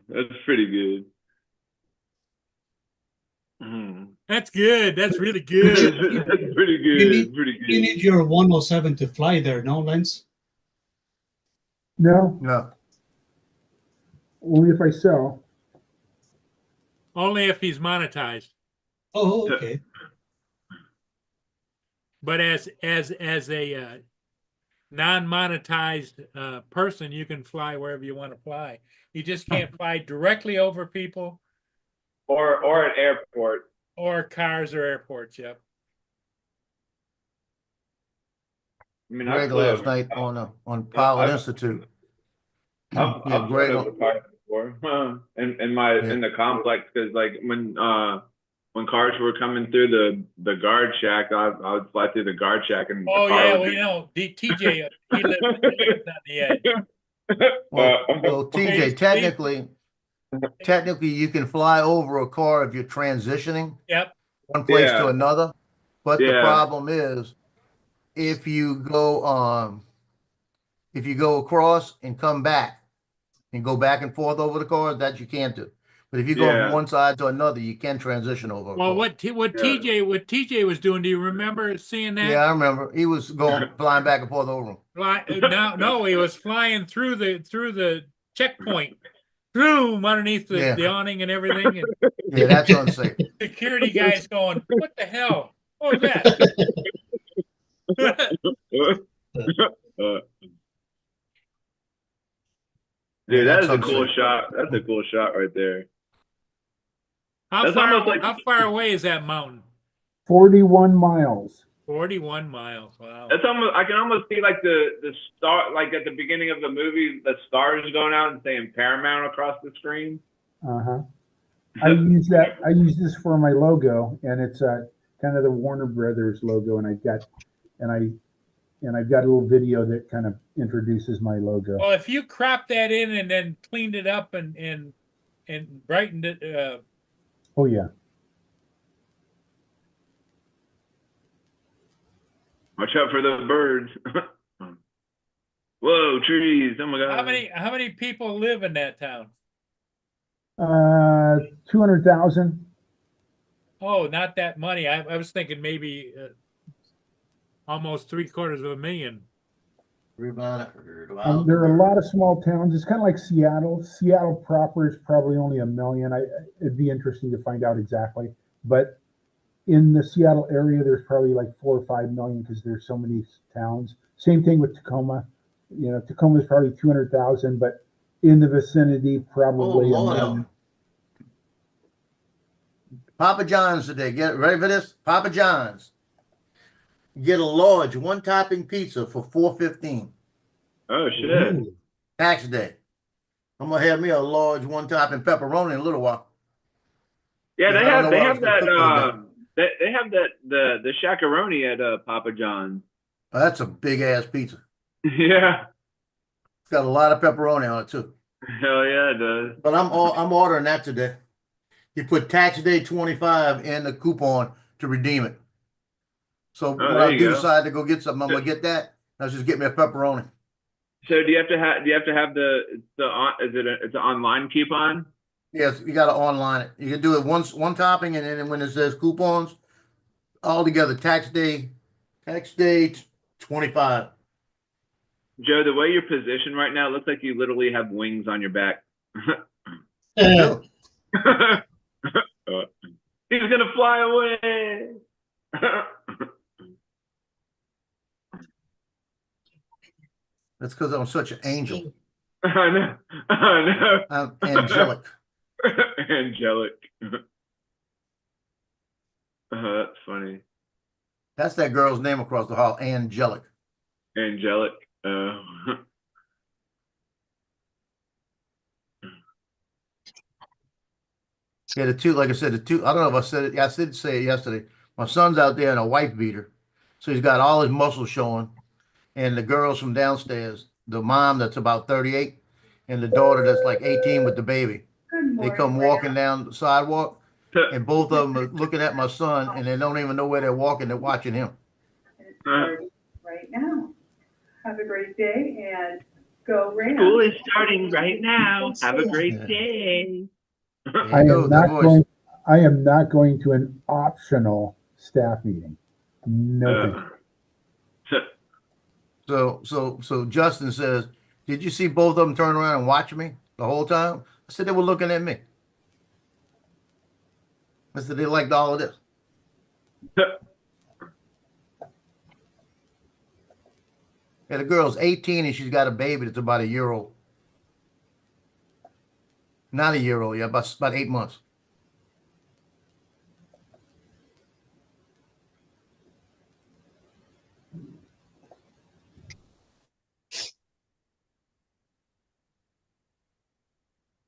That's pretty good. That's good. That's really good. That's pretty good. Pretty good. You need your 107 to fly there, no, Lance? No. No. Only if I sell. Only if he's monetized. Oh, okay. But as a non-monetized person, you can fly wherever you want to fly. You just can't fly directly over people Or an airport. or cars or airports. Yep. I mean, Greg last night on Pilot Institute. I've Yeah, flown Greg. over cars before, in the complex, because like when cars were coming through the guard shack, I would fly through the guard shack and. Oh yeah, we know. TJ, he lives on the edge. Well, TJ, technically, you can fly over a car if you're transitioning Yep. one place Yeah. to another. But the Yeah. problem is, if you go across and come back and go back and forth over the cars, that you can't do. But if you go Yeah. from one side to another, you can transition over. Well, what TJ was doing? Do you remember seeing that? Yeah, I remember. He was flying back and forth over them. No, he was flying through the checkpoint, through underneath the awning and everything. And Yeah, that's unsafe. security guys going, "What the hell? What was that?" Dude, that is that's a cool unsafe. shot. That's a cool shot right there. How That's far? almost like- How far away is that mountain? 41 miles. 41 miles. Wow. That's almost. I can almost see like the star, like at the beginning of the movie, the stars going out and saying Paramount across the screen. Uh-huh. I use this for my logo, and it's kind of the Warner Brothers logo, and I've got a little video that kind of introduces my logo. Well, if you crop that in and then cleaned it up and brightened it, Oh yeah. Watch out for the birds. Whoa, trees! Oh my god. how many people live in that town? 200,000. Oh, not that many. I was thinking maybe almost 750,000. There are a lot of small towns. It's kind of like Seattle. Seattle proper is probably only 1 million. It'd be interesting to find out exactly. But in the Seattle area, there's probably like 4 or 5 million because there's so many towns. Same thing with Tacoma. You know, Tacoma is probably 200,000, but in the vicinity, probably Oh, 1 Lord. million. Papa John's today. Get ready for this? Papa John's. Get a large one-topping pizza for $4.15. Oh shit! Ooh. Tax day. I'm gonna have me a large one-topping pepperoni in a little while. Yeah, they I don't have know what I was gonna cook they have the shakaroni at Papa John's. Oh, that's a big ass pizza. Yeah. It's got a lot of pepperoni on it too. Hell yeah, it does. But I'm ordering that today. You put tax day 25 in the coupon to redeem it. So when there I you do go. decide to go get something, I'm gonna get that. I'll just get me a pepperoni. So do you have to have it's an online coupon? Yes, you gotta online it. You can do it one topping, and then when it says coupons, all together, tax day 25. Joe, the way you're positioned right now, it looks like you literally have wings on your back. No. He's gonna fly away. That's because I'm such an angel. I know. I'm angelic. Angelic. That's funny. That's that girl's name across the hall, Angelic. Angelic. Yeah, like I said, I don't know if I said it. Yeah, I did say it yesterday. My son's out there in a wife beater. So he's got all his muscles showing. And the girls from downstairs, the mom that's about 38 and the daughter that's like 18 with the baby. They come walking down the sidewalk and both of them are looking at my son and they don't even know where they're walking. They're watching him. Right now. Have a great day and go Rams. School is starting right now. Have a great day. I am not going to an optional staff meeting. No. So Justin says, did you see both of them turn around and watch me? the whole time? I said, they were looking at me. I said, they liked all of this. Yeah, the girl's 18 and she's got a baby that's about a year old. Not a year old, yeah, about 8 months.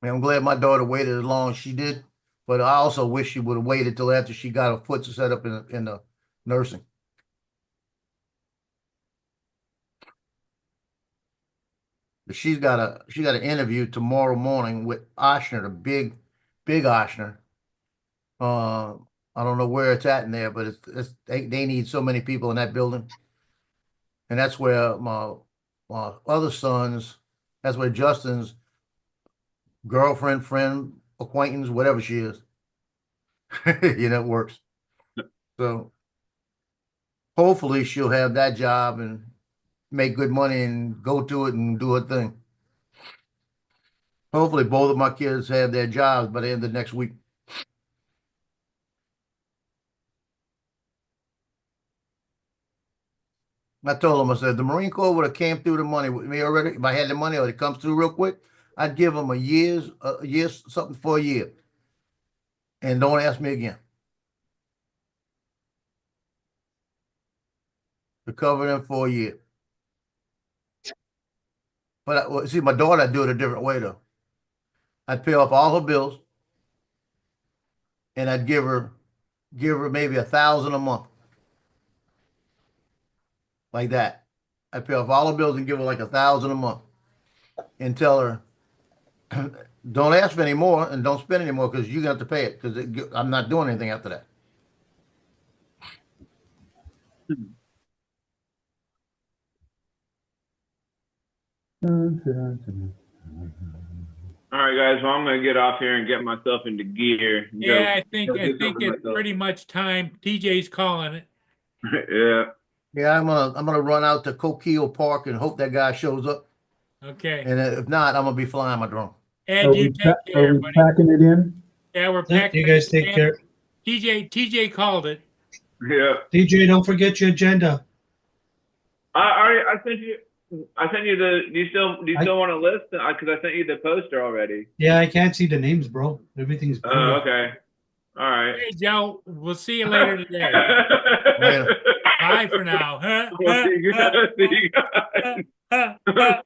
Man, I'm glad my daughter waited as long as she did, but I also wish she would have waited till after she got her foot set up in the nursing. But she got an interview tomorrow morning with Ochsner, the big Ochsner. I don't know where it's at in there, but they need so many people in that building, and that's where my other sons. That's where Justin's girlfriend, friend, acquaintance, whatever she is. You know, it works. So hopefully she'll have that job and make good money and go to it and do her thing. Hopefully both of my kids have their jobs by the end of next week. I told him, I said, the Marine Corps would have came through the money with me already. If I had the money or it comes through real quick, I'd give them a year, something for a year. And don't ask me again. To cover them for a year. But see, my daughter, I'd do it a different way though. I'd pay off all her bills, and I'd give her maybe $1,000 a month, like that. I'd pay off all her bills and give her like $1,000 a month, and tell her, don't ask for any more and don't spend any more because you're gonna have to pay it because I'm not doing anything after that. All right, guys. Well, I'm gonna get off here and get myself into gear. Yeah, I think it's pretty much time. TJ's calling it. Yeah. Yeah, I'm gonna run out to Coquille Park and hope that guy shows up. Okay. And if not, I'm gonna be flying my drone. Ed, you take care, Are we buddy. packing it in? Yeah, we're packing. You guys take care. TJ called it. Yeah. DJ, don't forget your agenda. I sent you. I sent you the. Do you still want a list? Because I sent you the poster already. Yeah, I can't see the names, bro. Everything's. Oh, okay. All right. Hey, Joe. We'll see you later today. Later. Bye for now. We'll see you guys.